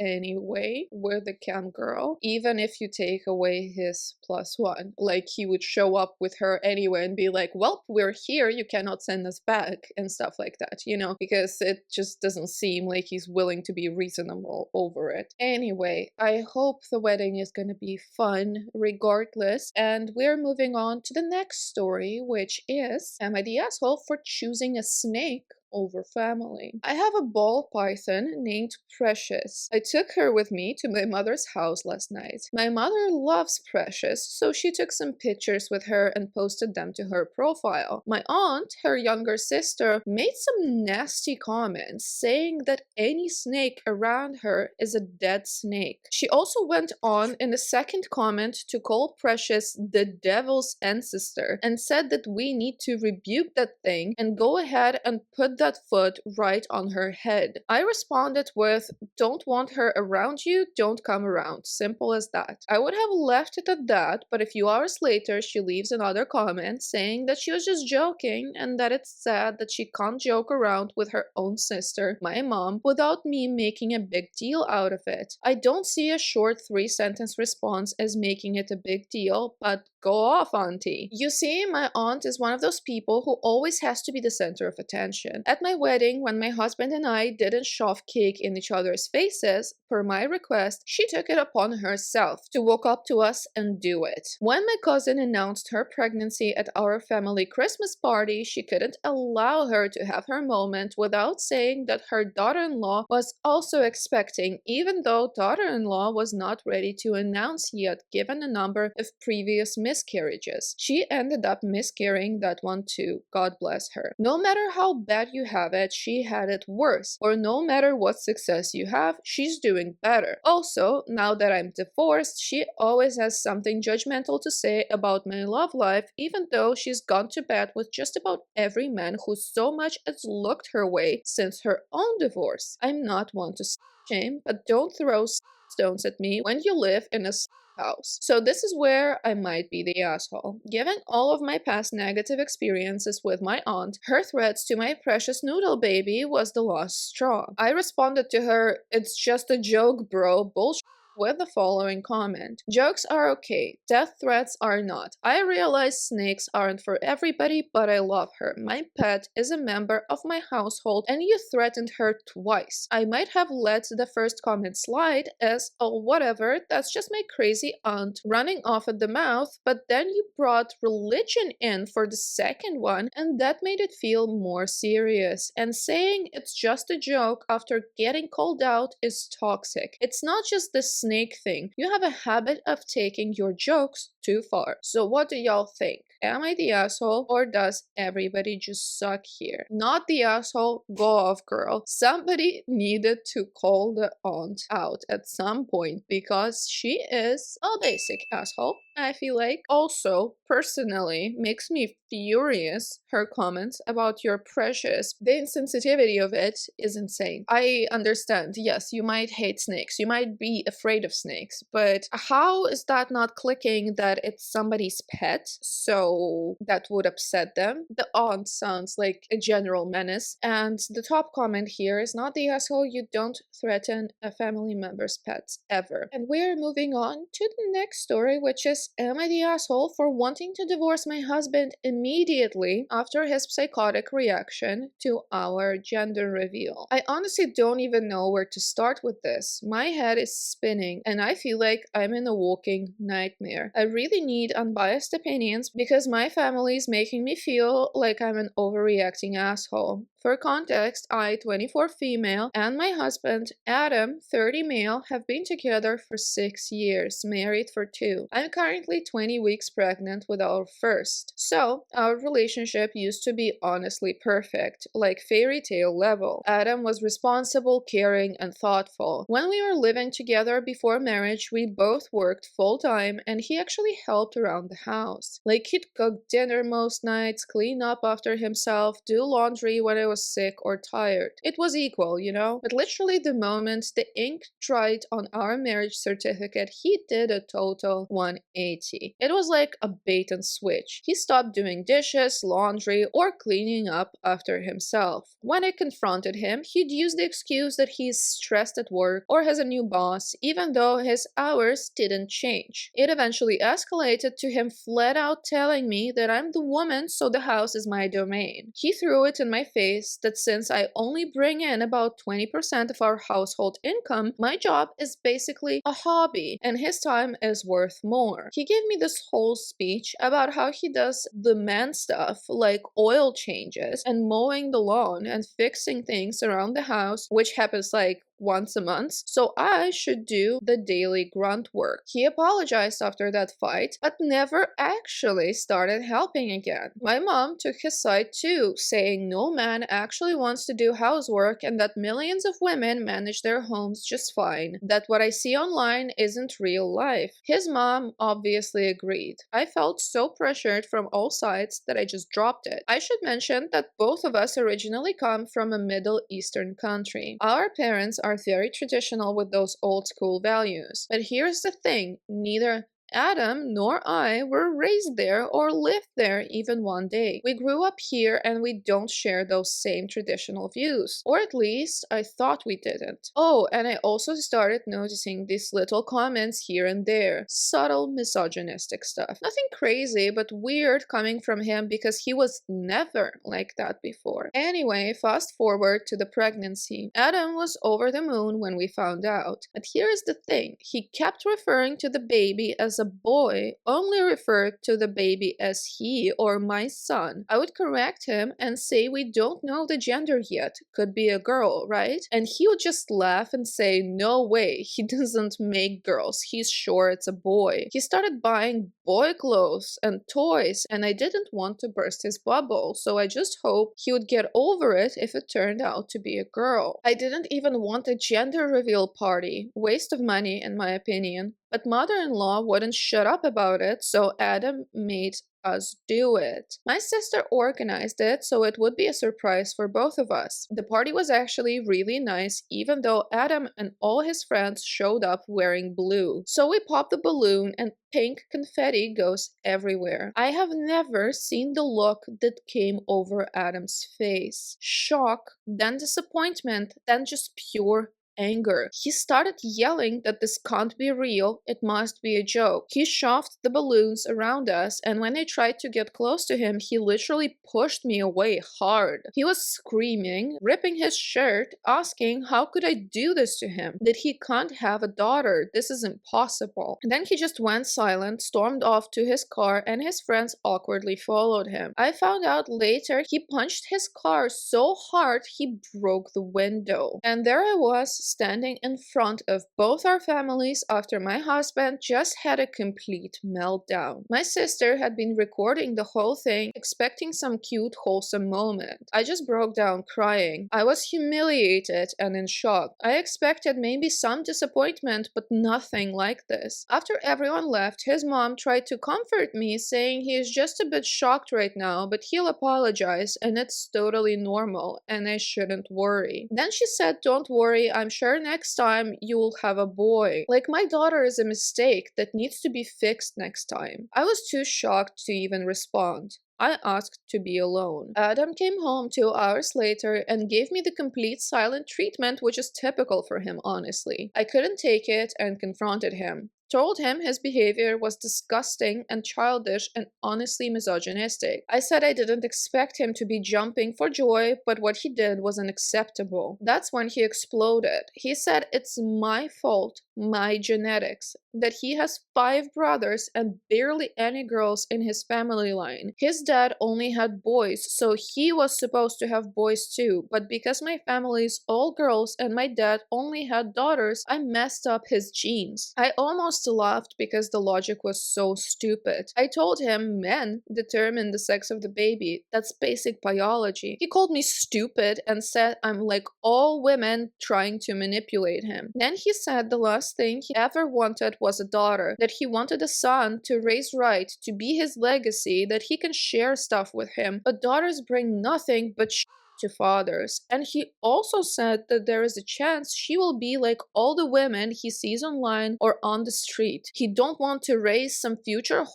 anyway with the cam girl, even if you take away his +1. Like, he would show up with her anyway and be like, well, we're here, you cannot send us back, and stuff like that, you know, because it just doesn't seem like he's willing to be reasonable over it. Anyway, I hope the wedding is gonna be fun regardless, and we're moving on to the next story, which is, am I the asshole for choosing a snake over family? I have a ball python named Precious. I took her with me to my mother's house last night. My mother loves Precious, so she took some pictures with her and posted them to her profile. My aunt, her younger sister, made some nasty comments saying that any snake around her is a dead snake. She also went on in a second comment to call Precious the devil's ancestor and said that we need to rebuke that thing and go ahead and put that foot right on her head. I responded with, don't want her around you, don't come around. Simple as that. I would have left it at that, but a few hours later she leaves another comment saying that she was just joking and that it's sad that she can't joke around with her own sister, my mom, without me making a big deal out of it. I don't see a short 3-sentence response as making it a big deal, but go off, auntie. You see, my aunt is one of those people who always has to be the center of attention. At my wedding, when my husband and I didn't shove cake in each other's faces, per my request, she took it upon herself to walk up to us and do it. When my cousin announced her pregnancy at our family Christmas party, she couldn't allow her to have her moment without saying that her daughter-in-law was also expecting, even though daughter-in-law was not ready to announce yet, given a number of previous miscarriages. She ended up miscarrying that one too, God bless her. No matter how bad you have it, she had it worse, or no matter what success you have, she's doing better. Also, now that I'm divorced, she always has something judgmental to say about my love life, even though she's gone to bed with just about every man who so much as looked her way since her own divorce. I'm not one to shame, but don't throw stones at me when you live in a house. So this is where I might be the asshole. Given all of my past negative experiences with my aunt, her threats to my precious noodle baby was the last straw. I responded to her, it's just a joke, bro, bullshit. with the following comment. Jokes are okay, death threats are not. I realize snakes aren't for everybody, but I love her. My pet is a member of my household and you threatened her twice. I might have let the first comment slide as, oh whatever, that's just my crazy aunt running off at the mouth, but then you brought religion in for the second one and that made it feel more serious. And saying it's just a joke after getting called out is toxic. It's not just the snake thing. You have a habit of taking your jokes too far. So what do y'all think? Am I the asshole or does everybody just suck here? Not the asshole, go off girl. Somebody needed to call the aunt out at some point because she is a basic asshole, I feel like. Also, personally, makes me furious her comments about your precious. The insensitivity of it is insane. I understand, yes, you might hate snakes, you might be afraid of snakes, but how is that not clicking that it's somebody's pet? So that would upset them. The aunt sounds like a general menace. And the top comment here is not the asshole, you don't threaten a family member's pets ever. And we're moving on to the next story, which is, am I the asshole for wanting to divorce my husband immediately after his psychotic reaction to our gender reveal? I honestly don't even know where to start with this. My head is spinning and I feel like I'm in a walking nightmare. I really need unbiased opinions because my family is making me feel like I'm an overreacting asshole. For context, I, 24 female, and my husband, Adam, 30 male, have been together for 6 years, married for 2. I'm currently 20 weeks pregnant with our first. So, our relationship used to be honestly perfect, like fairy tale level. Adam was responsible, caring, and thoughtful. When we were living together before marriage, we both worked full-time, and he actually helped around the house. Like, he'd cook dinner most nights, clean up after himself, do laundry when I was sick or tired. It was equal, you know? But literally the moment the ink dried on our marriage certificate, he did a total 180. It was like a bait and switch. He stopped doing dishes, laundry, or cleaning up after himself. When I confronted him, he'd use the excuse that he's stressed at work or has a new boss, even though his hours didn't change. It eventually escalated to him flat out telling me that I'm the woman, so the house is my domain. He threw it in my face that since I only bring in about 20% of our household income, my job is basically a hobby and his time is worth more. He gave me this whole speech about how he does the man stuff like oil changes and mowing the lawn and fixing things around the house, which happens like once a month, so I should do the daily grunt work. He apologized after that fight, but never actually started helping again. My mom took his side too, saying no man actually wants to do housework and that millions of women manage their homes just fine, that what I see online isn't real life. His mom obviously agreed. I felt so pressured from all sides that I just dropped it. I should mention that both of us originally come from a Middle Eastern country. Our parents are very traditional with those old school values. But here's the thing, neither Adam nor I were raised there or lived there even one day. We grew up here and we don't share those same traditional views. Or at least I thought we didn't. Oh, and I also started noticing these little comments here and there. Subtle misogynistic stuff. Nothing crazy, but weird coming from him because he was never like that before. Anyway, fast forward to the pregnancy. Adam was over the moon when we found out. But here's the thing. He kept referring to the baby as a boy, only referred to the baby as he or my son. I would correct him and say we don't know the gender yet, could be a girl, right? And he would just laugh and say no way, he doesn't make girls, he's sure it's a boy. He started buying boy clothes and toys and I didn't want to burst his bubble, so I just hoped he would get over it if it turned out to be a girl. I didn't even want a gender reveal party, waste of money in my opinion. But mother-in-law wouldn't shut up about it, so Adam made us do it. My sister organized it, so it would be a surprise for both of us. The party was actually really nice, even though Adam and all his friends showed up wearing blue. So we popped the balloon and pink confetti goes everywhere. I have never seen the look that came over Adam's face. Shock, then disappointment, then just pure anger. He started yelling that this can't be real, it must be a joke. He shoved the balloons around us, and when I tried to get close to him, he literally pushed me away hard. He was screaming, ripping his shirt, asking how could I do this to him, that he can't have a daughter, this is impossible. And then he just went silent, stormed off to his car, and his friends awkwardly followed him. I found out later he punched his car so hard he broke the window. And there I was, standing in front of both our families after my husband just had a complete meltdown. My sister had been recording the whole thing, expecting some cute, wholesome moment. I just broke down crying. I was humiliated and in shock. I expected maybe some disappointment, but nothing like this. After everyone left, his mom tried to comfort me, saying he is just a bit shocked right now, but he'll apologize and it's totally normal and I shouldn't worry. Then she said, don't worry, I'm sure next time you'll have a boy. Like my daughter is a mistake that needs to be fixed next time. I was too shocked to even respond. I asked to be alone. Adam came home 2 hours later and gave me the complete silent treatment, which is typical for him, honestly. I couldn't take it and confronted him. Told him his behavior was disgusting and childish and honestly misogynistic. I said I didn't expect him to be jumping for joy, but what he did was unacceptable. That's when he exploded. He said it's my fault, my genetics, that he has 5 brothers and barely any girls in his family line. His dad only had boys, so he was supposed to have boys too, but because my family's all girls and my dad only had daughters, I messed up his genes. I almost laughed because the logic was so stupid. I told him men determine the sex of the baby. That's basic biology. He called me stupid and said I'm like all women trying to manipulate him. Then he said the last thing he ever wanted was a daughter, that he wanted a son to raise right, to be his legacy, that he can share stuff with him, but daughters bring nothing but to fathers. And he also said that there is a chance she will be like all the women he sees online or on the street. He don't want to raise some future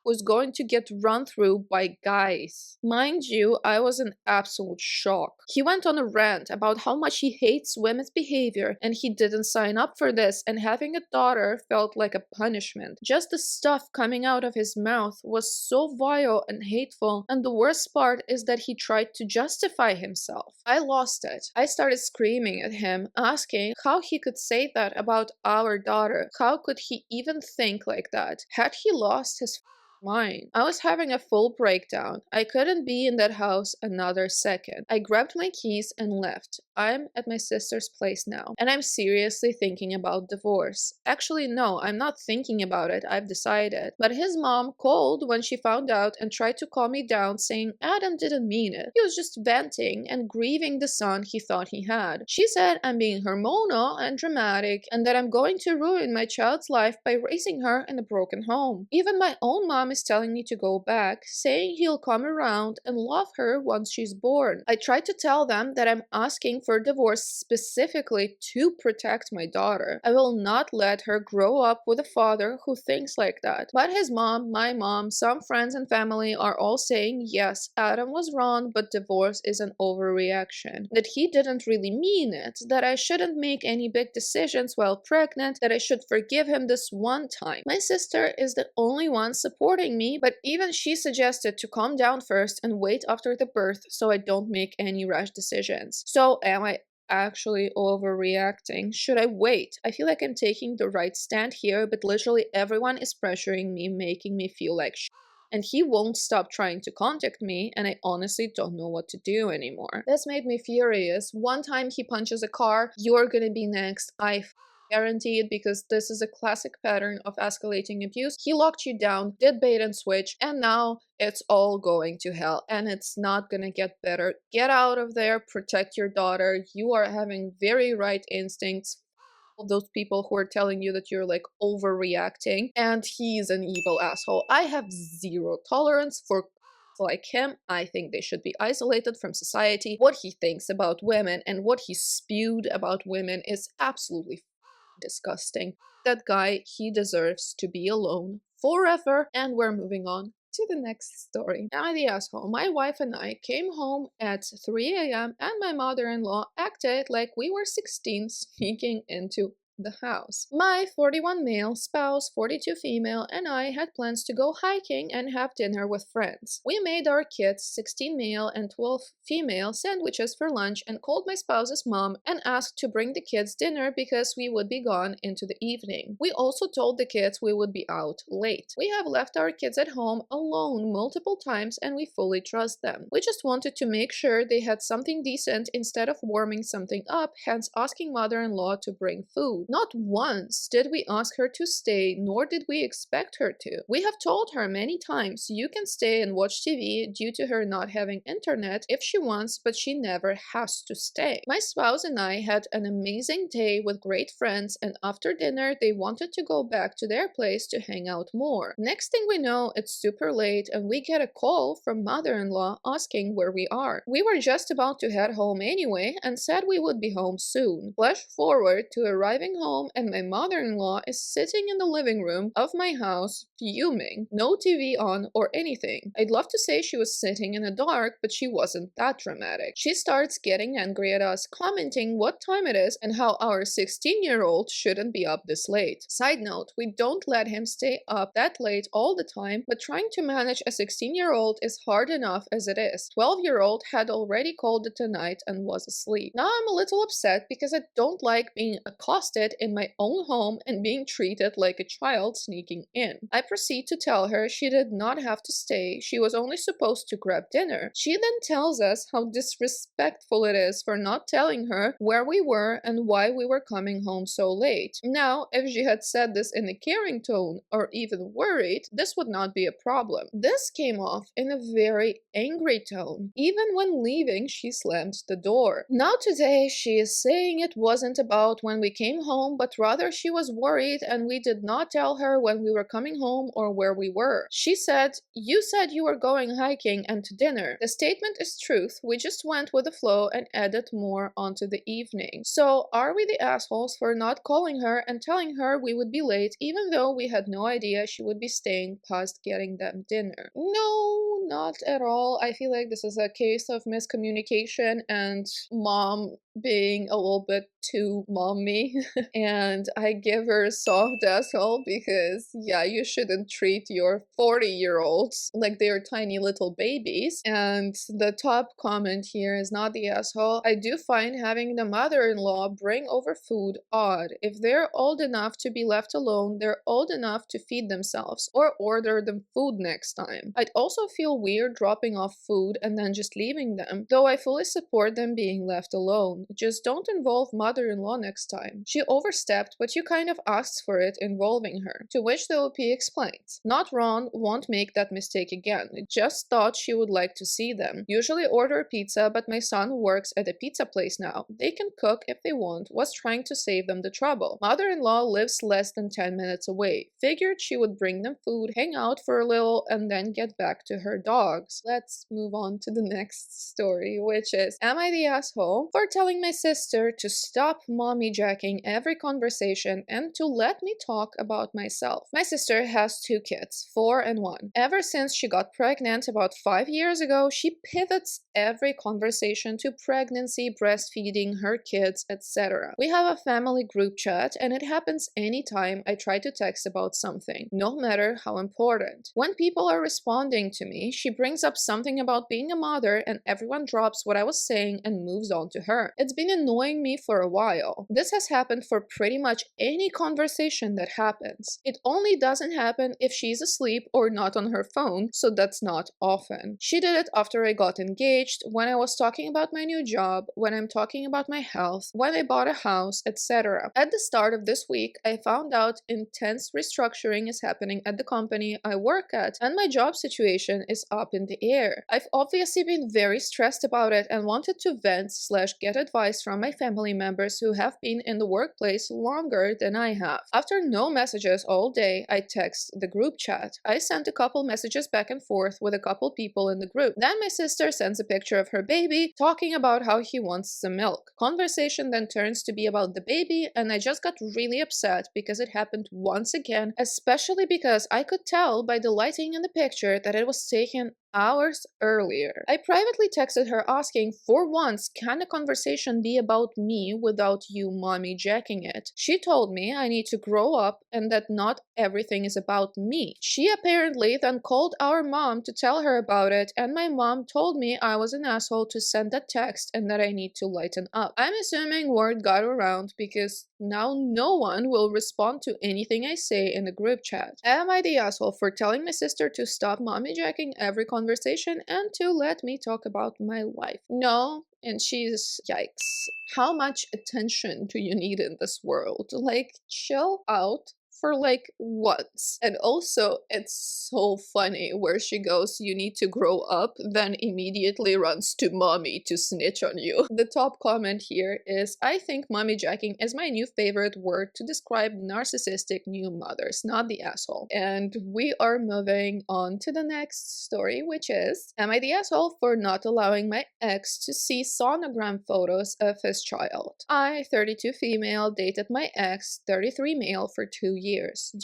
who's going to get run through by guys. Mind you, I was in absolute shock. He went on a rant about how much he hates women's behavior and he didn't sign up for this, and having a daughter felt like a punishment. Just the stuff coming out of his mouth was so vile and hateful, and the worst part is that he tried to justify himself. I lost it. I started screaming at him, asking how he could say that about our daughter. How could he even think like that? Had he lost his mine? I was having a full breakdown. I couldn't be in that house another second. I grabbed my keys and left. I'm at my sister's place now, and I'm seriously thinking about divorce. Actually, no, I'm not thinking about it, I've decided. But his mom called when she found out and tried to calm me down, saying Adam didn't mean it. He was just venting and grieving the son he thought he had. She said I'm being hormonal and dramatic, and that I'm going to ruin my child's life by raising her in a broken home. Even my own mom is telling me to go back, saying he'll come around and love her once she's born. I tried to tell them that I'm asking for divorce specifically to protect my daughter. I will not let her grow up with a father who thinks like that. But his mom, my mom, some friends and family are all saying yes, Adam was wrong, but divorce is an overreaction. That he didn't really mean it, that I shouldn't make any big decisions while pregnant, that I should forgive him this one time. My sister is the only one supporting me, but even she suggested to calm down first and wait after the birth so I don't make any rash decisions. So am I actually overreacting? Should I wait? I feel like I'm taking the right stand here, but literally everyone is pressuring me, making me feel like and he won't stop trying to contact me, and I honestly don't know what to do anymore. This made me furious. One time he punches a car, you're gonna be next. I guarantee it, because this is a classic pattern of escalating abuse. He locked you down, did bait and switch, and now it's all going to hell, and it's not gonna get better. Get out of there, protect your daughter. You are having very right instincts. Those people who are telling you that you're like overreacting, and he's an evil asshole. I have zero tolerance for like him. I think they should be isolated from society. What he thinks about women and what he spewed about women is absolutely disgusting. That guy, he deserves to be alone forever, and we're moving on. To the next story. Am I the asshole? My wife and I came home at 3 a.m. and my mother-in-law acted like we were 16 sneaking into the house. My 41 male spouse, 42 female, and I had plans to go hiking and have dinner with friends. We made our kids, 16 male and 12 female, sandwiches for lunch and called my spouse's mom and asked to bring the kids dinner because we would be gone into the evening. We also told the kids we would be out late. We have left our kids at home alone multiple times and we fully trust them. We just wanted to make sure they had something decent instead of warming something up, hence asking mother-in-law to bring food. Not once did we ask her to stay, nor did we expect her to. We have told her many times you can stay and watch TV due to her not having internet if she wants, but she never has to stay. My spouse and I had an amazing day with great friends, and after dinner they wanted to go back to their place to hang out more. Next thing we know, it's super late and we get a call from mother-in-law asking where we are. We were just about to head home anyway and said we would be home soon. Flash forward to arriving home and my mother-in-law is sitting in the living room of my house fuming. No TV on or anything. I'd love to say she was sitting in the dark, but she wasn't that dramatic. She starts getting angry at us, commenting what time it is and how our 16-year-old shouldn't be up this late. Side note, we don't let him stay up that late all the time, but trying to manage a 16-year-old is hard enough as it is. 12-year-old had already called it a night and was asleep. Now I'm a little upset because I don't like being accosted in my own home and being treated like a child sneaking in. I proceed to tell her she did not have to stay, she was only supposed to grab dinner. She then tells us how disrespectful it is for not telling her where we were and why we were coming home so late. Now, if she had said this in a caring tone or even worried, this would not be a problem. This came off in a very angry tone. Even when leaving, she slammed the door. Now today, she is saying it wasn't about when we came home, but rather she was worried and we did not tell her when we were coming home or where we were. She said, "You said you were going hiking and to dinner." The statement is truth, we just went with the flow and added more onto the evening. So are we the assholes for not calling her and telling her we would be late even though we had no idea she would be staying past getting them dinner? No, not at all. I feel like this is a case of miscommunication and mom being a little bit too mommy and I give her a soft asshole because yeah, you shouldn't treat your 40-year-olds like they're tiny little babies. And the top comment here is not the asshole. I do find having the mother-in-law bring over food odd. If they're old enough to be left alone, they're old enough to feed themselves or order them food next time. I'd also feel weird dropping off food and then just leaving them, though I fully support them being left alone. Just don't involve mother-in-law next time. She overstepped, but you kind of asked for it involving her. To which the OP explains, "Not wrong, won't make that mistake again. Just thought she would like to see them. Usually order pizza, but my son works at a pizza place now. They can cook if they want. Was trying to save them the trouble. Mother-in-law lives less than 10 minutes away. Figured she would bring them food, hang out for a little, and then get back to her dogs." Let's move on to the next story, which is, am I the asshole for telling my sister to stop mommy jacking every conversation and to let me talk about myself? My sister has 2 kids, 4 and 1. Ever since she got pregnant about 5 years ago, she pivots every conversation to pregnancy, breastfeeding, her kids, etc. We have a family group chat and it happens anytime I try to text about something, no matter how important. When people are responding to me, she brings up something about being a mother and everyone drops what I was saying and moves on to her. It's been annoying me for a while. This has happened for pretty much any conversation that happens. It only doesn't happen if she's asleep or not on her phone, so that's not often. She did it after I got engaged, when I was talking about my new job, when I'm talking about my health, when I bought a house, etc. At the start of this week, I found out intense restructuring is happening at the company I work at, and my job situation is up in the air. I've obviously been very stressed about it and wanted to vent slash get advice from my family members who have been in the workplace longer than I have. After no messages all day, I text the group chat. I sent a couple messages back and forth with a couple people in the group. Then my sister sends a picture of her baby, talking about how he wants some milk. Conversation then turns to be about the baby, and I just got really upset because it happened once again, especially because I could tell by the lighting in the picture that it was taken hours earlier. I privately texted her asking, for once, can a conversation be about me without you mommy jacking it? She told me I need to grow up and that not everything is about me. She apparently then called our mom to tell her about it, and my mom told me I was an asshole to send that text and that I need to lighten up. I'm assuming word got around because now no one will respond to anything I say in the group chat. Am I the asshole for telling my sister to stop mommy jacking every conversation and to let me talk about my life? No, and she's yikes. How much attention do you need in this world? Like, chill out for like once. And also, it's so funny where she goes, you need to grow up, then immediately runs to mommy to snitch on you. The top comment here is, I think mommy jacking is my new favorite word to describe narcissistic new mothers, not the asshole. And we are moving on to the next story, which is, am I the asshole for not allowing my ex to see sonogram photos of his child? I, 32 female, dated my ex, 33 male, for 2 years.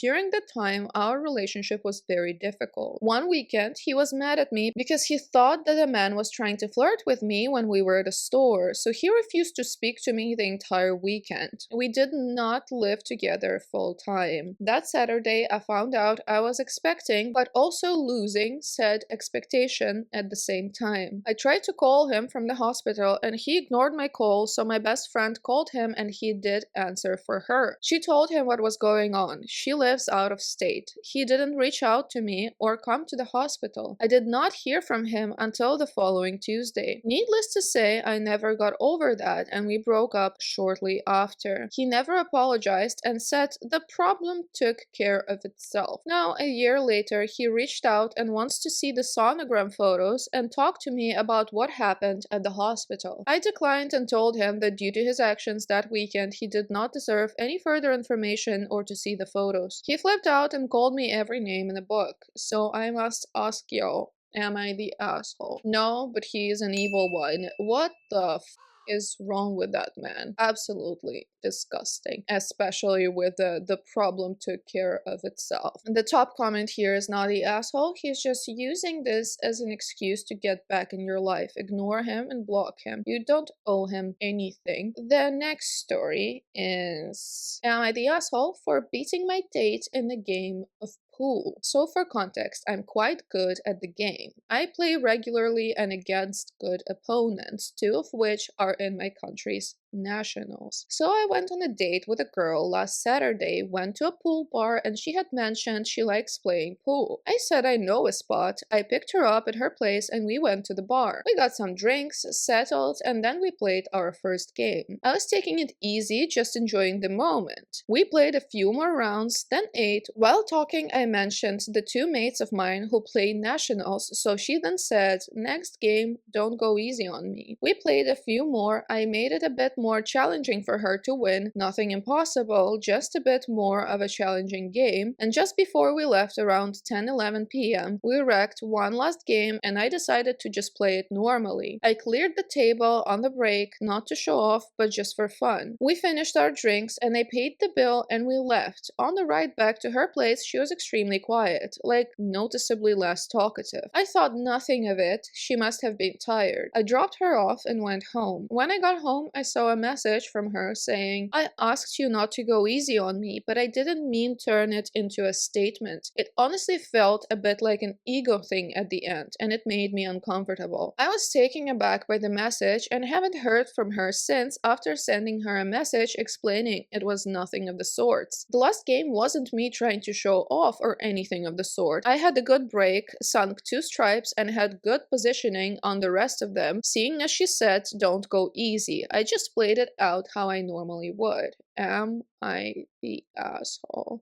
During that time, our relationship was very difficult. One weekend, he was mad at me because he thought that a man was trying to flirt with me when we were at a store, so he refused to speak to me the entire weekend. We did not live together full time. That Saturday, I found out I was expecting, but also losing said expectation at the same time. I tried to call him from the hospital and he ignored my call, so my best friend called him and he did answer for her. She told him what was going on. She lives out of state. He didn't reach out to me or come to the hospital. I did not hear from him until the following Tuesday. Needless to say, I never got over that and we broke up shortly after. He never apologized and said the problem took care of itself. Now, a year later, he reached out and wants to see the sonogram photos and talk to me about what happened at the hospital. I declined and told him that due to his actions that weekend, he did not deserve any further information or to see the photos. He flipped out and called me every name in the book. So I must ask y'all, am I the asshole? No, but he is an evil one. What the is wrong with that man? Absolutely disgusting, especially with the problem took care of itself. And the top comment here is not the asshole, he's just using this as an excuse to get back in your life. Ignore him and block him. You don't owe him anything. The next story is, am I the asshole for beating my date in the game of pool? So for context, I'm quite good at the game. I play regularly and against good opponents, 2 of which are in my country's nationals. So I went on a date with a girl last Saturday, went to a pool bar, and she had mentioned she likes playing pool. I said I know a spot. I picked her up at her place and we went to the bar. We got some drinks, settled, and then we played our first game. I was taking it easy, just enjoying the moment. We played a few more rounds, then ate. While talking, I mentioned the 2 mates of mine who play nationals, so she then said, next game, don't go easy on me. We played a few more. I made it a bit more challenging for her to win, nothing impossible, just a bit more of a challenging game, and just before we left around 10-11 p.m., we wrecked one last game and I decided to just play it normally. I cleared the table on the break, not to show off, but just for fun. We finished our drinks and I paid the bill and we left. On the ride back to her place, she was extremely quiet, like noticeably less talkative. I thought nothing of it, she must have been tired. I dropped her off and went home. When I got home, I saw a message from her saying, I asked you not to go easy on me, but I didn't mean turn it into a statement. It honestly felt a bit like an ego thing at the end, and it made me uncomfortable. I was taken aback by the message and haven't heard from her since after sending her a message explaining it was nothing of the sorts. The last game wasn't me trying to show off or anything of the sort. I had a good break, sunk 2 stripes, and had good positioning on the rest of them, seeing as she said, don't go easy. I just played it out how I normally would. Am I the asshole?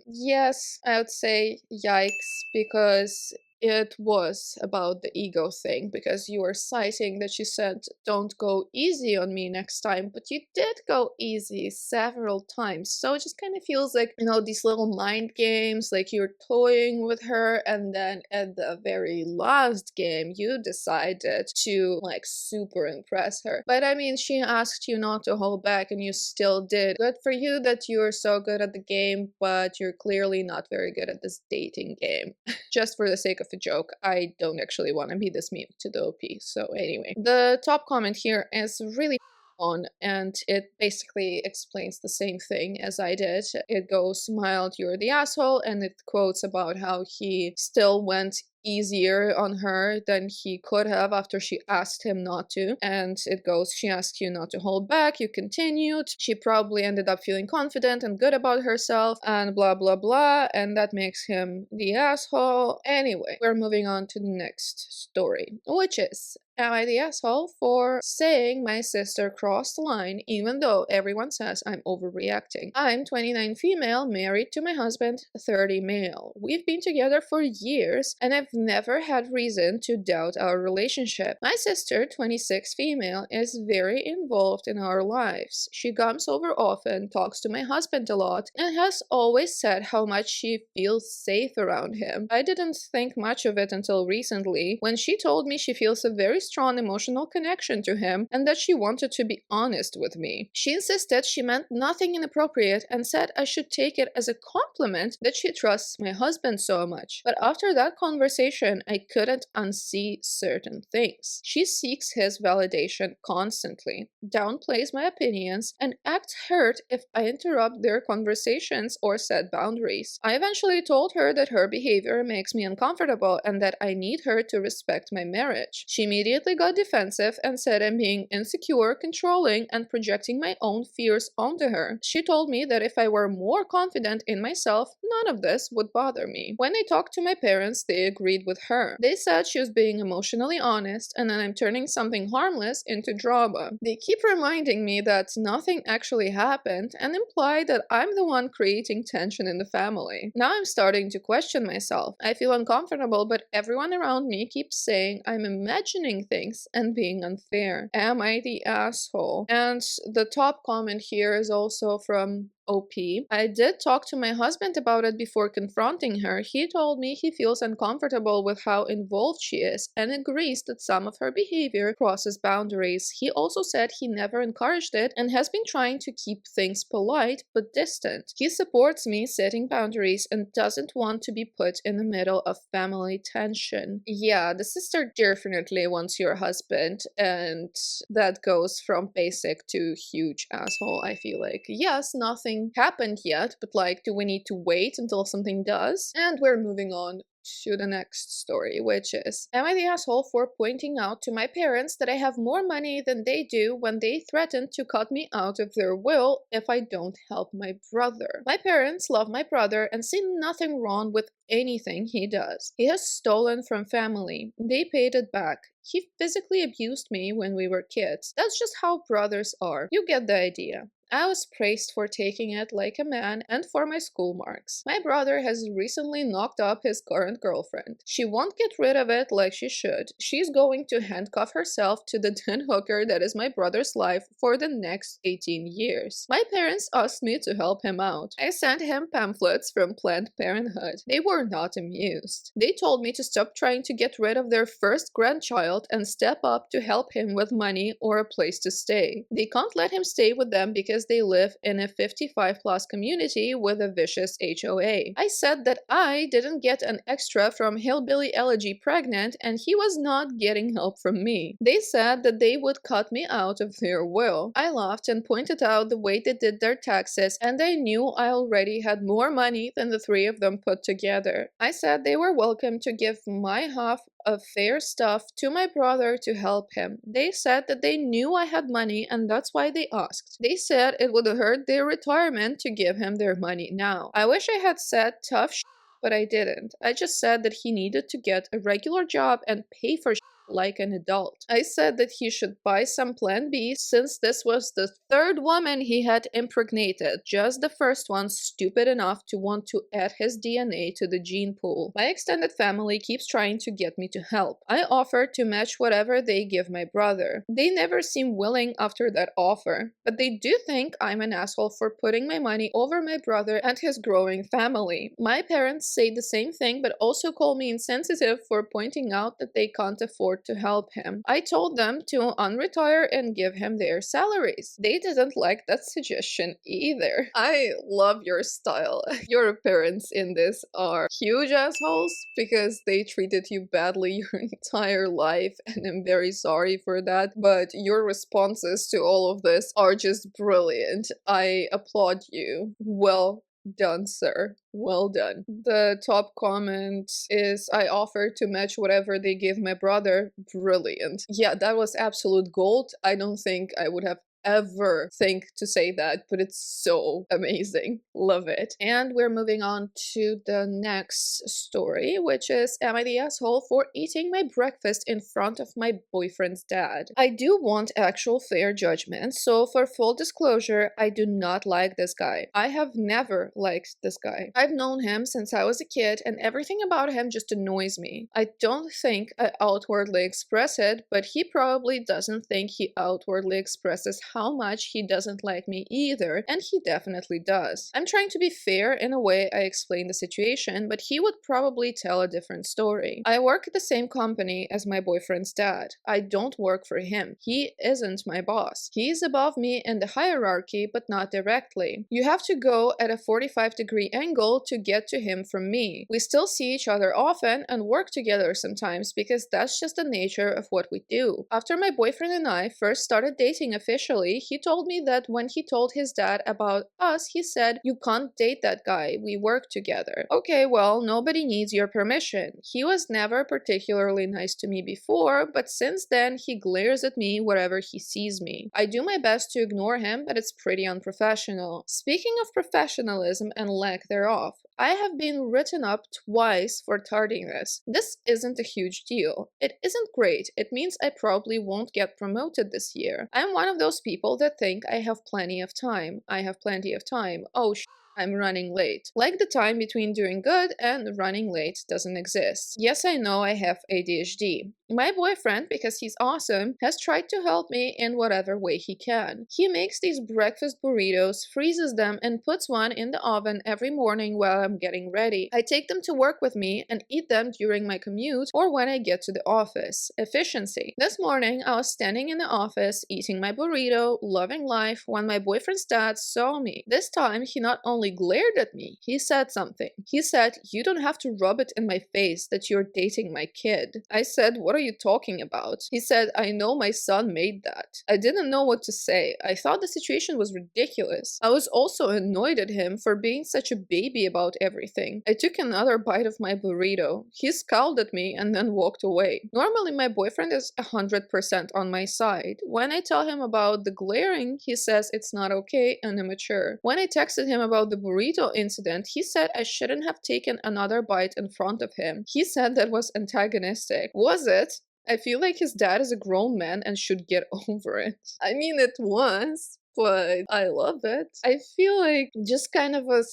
Yes, I would say yikes, because it was about the ego thing, because you were citing that she said, don't go easy on me next time, but you did go easy several times. So it just kind of feels like, these little mind games, like you're toying with her, and then at the very last game, you decided to like super impress her. But I mean, she asked you not to hold back and you still did. Good for you that you're so good at the game, but you're clearly not very good at this dating game. Just for the sake of a joke, I don't actually want to be this meme to the OP. So anyway, the top comment here is really on, and it basically explains the same thing as I did. It goes, "Mild, you're the asshole," and it quotes about how he still went easier on her than he could have after she asked him not to. And it goes, "She asked you not to hold back, you continued, she probably ended up feeling confident and good about herself, and blah blah blah, and that makes him the asshole." Anyway, we're moving on to the next story, which is, am I the asshole for saying my sister crossed the line even though everyone says I'm overreacting? I'm 29 female, married to my husband, 30 male. We've been together for years and I've never had reason to doubt our relationship. My sister, 26 female, is very involved in our lives. She comes over often, talks to my husband a lot, and has always said how much she feels safe around him. I didn't think much of it until recently, when she told me she feels a very strong emotional connection to him and that she wanted to be honest with me. She insisted she meant nothing inappropriate and said I should take it as a compliment that she trusts my husband so much. But after that conversation, I couldn't unsee certain things. She seeks his validation constantly, downplays my opinions, and acts hurt if I interrupt their conversations or set boundaries. I eventually told her that her behavior makes me uncomfortable and that I need her to respect my marriage. She immediately got defensive and said I'm being insecure, controlling, and projecting my own fears onto her. She told me that if I were more confident in myself, none of this would bother me. When I talked to my parents, they agreed with her. They said she was being emotionally honest and that I'm turning something harmless into drama. They keep reminding me that nothing actually happened and imply that I'm the one creating tension in the family. Now I'm starting to question myself. I feel uncomfortable, but everyone around me keeps saying I'm imagining things and being unfair. Am I the asshole? And the top comment here is also from OP. I did talk to my husband about it before confronting her. He told me he feels uncomfortable with how involved she is and agrees that some of her behavior crosses boundaries. He also said he never encouraged it and has been trying to keep things polite but distant. He supports me setting boundaries and doesn't want to be put in the middle of family tension. Yeah, the sister definitely wants your husband, and that goes from basic to huge asshole, I feel like. Yes, nothing happened yet, but like, do we need to wait until something does? And we're moving on to the next story, which is, am I the asshole for pointing out to my parents that I have more money than they do when they threaten to cut me out of their will if I don't help my brother? My parents love my brother and see nothing wrong with anything he does. He has stolen from family. They paid it back. He physically abused me when we were kids. That's just how brothers are. You get the idea. I was praised for taking it like a man and for my school marks. My brother has recently knocked up his current girlfriend. She won't get rid of it like she should. She's going to handcuff herself to the den hooker that is my brother's life for the next 18 years. My parents asked me to help him out. I sent him pamphlets from Planned Parenthood. They were not amused. They told me to stop trying to get rid of their first grandchild and step up to help him with money or a place to stay. They can't let him stay with them because they live in a 55+ community with a vicious HOA. I said that I didn't get an extra from Hillbilly Elegy pregnant and he was not getting help from me. They said that they would cut me out of their will. I laughed and pointed out the way they did their taxes, and I knew I already had more money than the three of them put together. I said they were welcome to give my half of fair stuff to my brother to help him. They said that they knew I had money and that's why they asked. They said it would hurt their retirement to give him their money now. I wish I had said tough shit, but I didn't. I just said that he needed to get a regular job and pay for shit like an adult. I said that he should buy some Plan B since this was the third woman he had impregnated, just the first one stupid enough to want to add his DNA to the gene pool. My extended family keeps trying to get me to help. I offer to match whatever they give my brother. They never seem willing after that offer, but they do think I'm an asshole for putting my money over my brother and his growing family. My parents say the same thing, but also call me insensitive for pointing out that they can't afford to help him. I told them to unretire and give him their salaries. They didn't like that suggestion either. I love your style. Your parents in this are huge assholes because they treated you badly your entire life, and I'm very sorry for that, but your responses to all of this are just brilliant. I applaud you. Well done, sir. Well done. The top comment is, I offer to match whatever they give my brother. Brilliant. Yeah, that was absolute gold. I don't think I would have ever think to say that, but it's so amazing. Love it. And we're moving on to the next story, which is, am I the asshole for eating my breakfast in front of my boyfriend's dad? I do want actual fair judgment, so for full disclosure, I do not like this guy. I have never liked this guy. I've known him since I was a kid, and everything about him just annoys me. I don't think I outwardly express it, but he probably doesn't think he outwardly expresses how much he doesn't like me either, and he definitely does. I'm trying to be fair in a way I explain the situation, but he would probably tell a different story. I work at the same company as my boyfriend's dad. I don't work for him. He isn't my boss. He's above me in the hierarchy, but not directly. You have to go at a 45-degree angle to get to him from me. We still see each other often and work together sometimes because that's just the nature of what we do. After my boyfriend and I first started dating officially, he told me that when he told his dad about us, he said, "You can't date that guy, we work together." Okay, well, nobody needs your permission. He was never particularly nice to me before, but since then, he glares at me wherever he sees me. I do my best to ignore him, but it's pretty unprofessional. Speaking of professionalism and lack thereof, I have been written up twice for tardiness. This isn't a huge deal. It isn't great. It means I probably won't get promoted this year. I'm one of those people that think I have plenty of time. I have plenty of time. Oh, I'm running late. Like the time between doing good and running late doesn't exist. Yes, I know I have ADHD. My boyfriend, because he's awesome, has tried to help me in whatever way he can. He makes these breakfast burritos, freezes them, and puts one in the oven every morning while I'm getting ready. I take them to work with me and eat them during my commute or when I get to the office. Efficiency. This morning, I was standing in the office, eating my burrito, loving life, when my boyfriend's dad saw me. This time, he not only glared at me, he said something. He said, "You don't have to rub it in my face that you're dating my kid." I said, "What are you talking about?" He said, "I know my son made that." I didn't know what to say. I thought the situation was ridiculous. I was also annoyed at him for being such a baby about everything. I took another bite of my burrito. He scowled at me and then walked away. Normally, my boyfriend is 100% on my side. When I tell him about the glaring, he says it's not okay and immature. When I texted him about the burrito incident, he said I shouldn't have taken another bite in front of him. He said that was antagonistic. Was it? I feel like his dad is a grown man and should get over it. I mean, it was, but I love it. I feel like just kind of a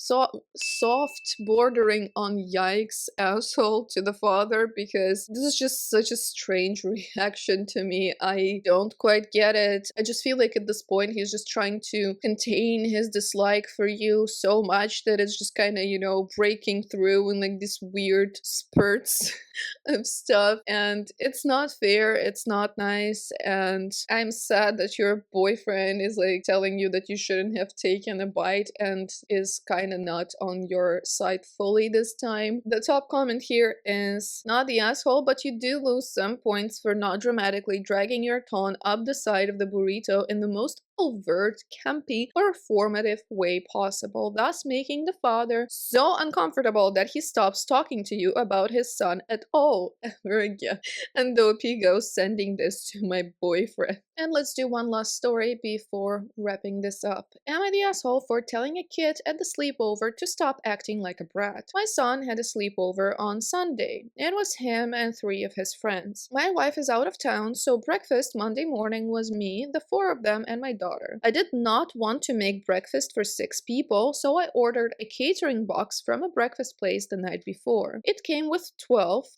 soft bordering on yikes asshole to the father, because this is just such a strange reaction to me. I don't quite get it. I just feel like at this point he's just trying to contain his dislike for you so much that it's just kind of, you know, breaking through in like these weird spurts of stuff, and it's not fair, it's not nice, and I'm sad that your boyfriend is like telling you that you shouldn't have taken a bite and is kind of not on your side fully this time. The top comment here is, not the asshole, but you do lose some points for not dramatically dragging your tongue up the side of the burrito in the most overt, campy, performative way possible, thus making the father so uncomfortable that he stops talking to you about his son at all ever again. And Dopey goes sending this to my boyfriend. And let's do one last story before wrapping this up. Am I the asshole for telling a kid at the sleepover to stop acting like a brat? My son had a sleepover on Sunday. It was him and 3 of his friends. My wife is out of town, so breakfast Monday morning was me, the 4 of them, and my daughter. I did not want to make breakfast for 6 people, so I ordered a catering box from a breakfast place the night before. It came with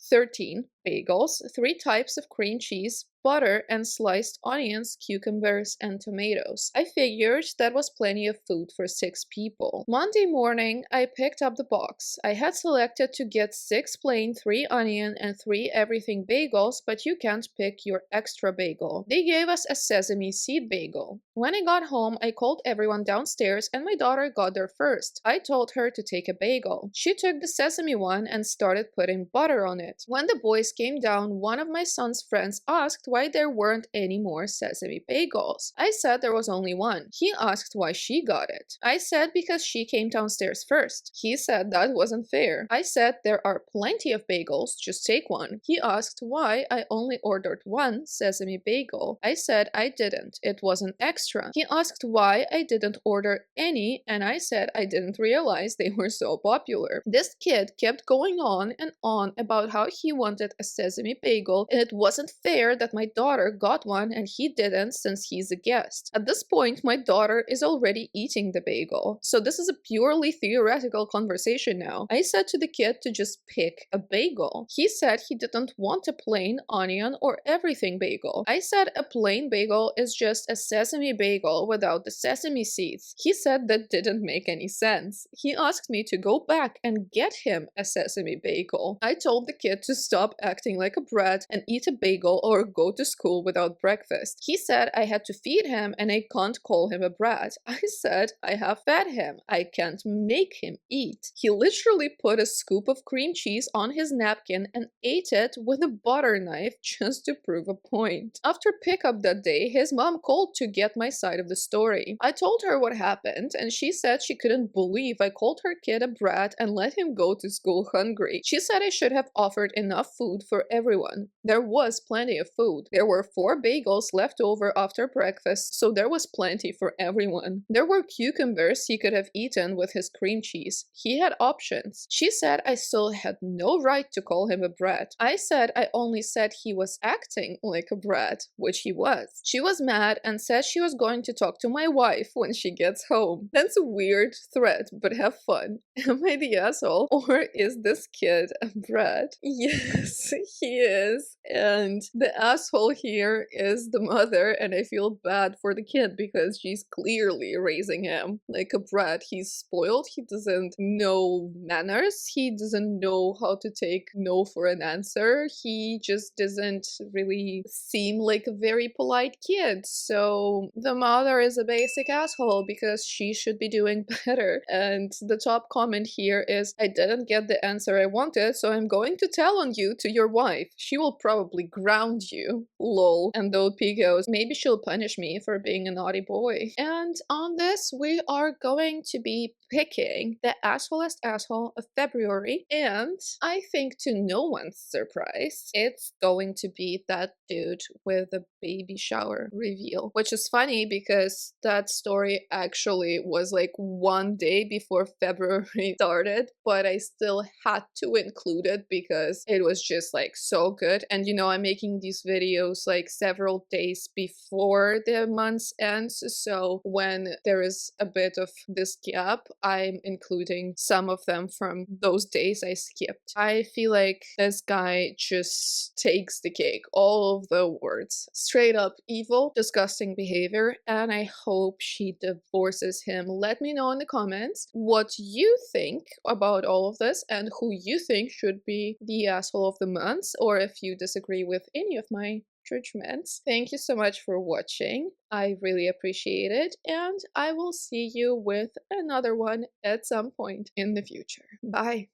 13 bagels, 3 types of cream cheese, butter, and sliced onions, cucumbers, and tomatoes. I figured that was plenty of food for 6 people. Monday morning, I picked up the box. I had selected to get 6 plain, 3 onion, and 3 everything bagels, but you can't pick your extra bagel. They gave us a sesame seed bagel. When I got home, I called everyone downstairs and my daughter got there first. I told her to take a bagel. She took the sesame one and started putting butter on it. When the boys came down, one of my son's friends asked why there weren't any more sesame bagels. I said there was only one. He asked why she got it. I said because she came downstairs first. He said that wasn't fair. I said there are plenty of bagels, just take one. He asked why I only ordered one sesame bagel. I said I didn't. It wasn't extra. He asked why I didn't order any, and I said I didn't realize they were so popular. This kid kept going on and on about how he wanted a sesame bagel, and it wasn't fair that my daughter got one and he didn't since he's a guest. At this point, my daughter is already eating the bagel. So this is a purely theoretical conversation now. I said to the kid to just pick a bagel. He said he didn't want a plain onion or everything bagel. I said a plain bagel is just a sesame bagel without the sesame seeds. He said that didn't make any sense. He asked me to go back and get him a sesame bagel. I told the kid to stop acting like a brat and eat a bagel or go to school without breakfast. He said I had to feed him and I can't call him a brat. I said I have fed him. I can't make him eat. He literally put a scoop of cream cheese on his napkin and ate it with a butter knife just to prove a point. After pickup that day, his mom called to get my side of the story. I told her what happened and she said she couldn't believe I called her kid a brat and let him go to school hungry. She said I should have offered enough food for everyone. There was plenty of food. There were 4 bagels left over after breakfast, so there was plenty for everyone. There were cucumbers he could have eaten with his cream cheese. He had options. She said I still had no right to call him a brat. I said I only said he was acting like a brat, which he was. She was mad and said she was going to talk to my wife when she gets home. That's a weird threat, but have fun. Am I the asshole? Or is this kid a brat? Yes, he is. And the asshole here is the mother, and I feel bad for the kid because she's clearly raising him like a brat. He's spoiled, he doesn't know manners, he doesn't know how to take no for an answer, he just doesn't really seem like a very polite kid. So the mother is a basic asshole because she should be doing better. And the top comment here is, I didn't get the answer I wanted, so I'm going to tell on you to your wife. She will probably ground you. Lol. And though P goes, maybe she'll punish me for being a naughty boy. And on this, we are going to be picking the assholest asshole of February. And I think to no one's surprise, it's going to be that dude with the baby shower reveal. Which is funny because that story actually was like one day before February started, but I still had to include it because it was just like so good. And you know, I'm making these videos like several days before the month's ends, so when there is a bit of this gap, I'm including some of them from those days I skipped. I feel like this guy just takes the cake. All of the words. Straight up evil, disgusting behavior, and I hope she divorces him. Let me know in the comments what you think about all of this and who you think should be the asshole of the month, or if you disagree with any of my judgments. Thank you so much for watching. I really appreciate it, and I will see you with another one at some point in the future. Bye!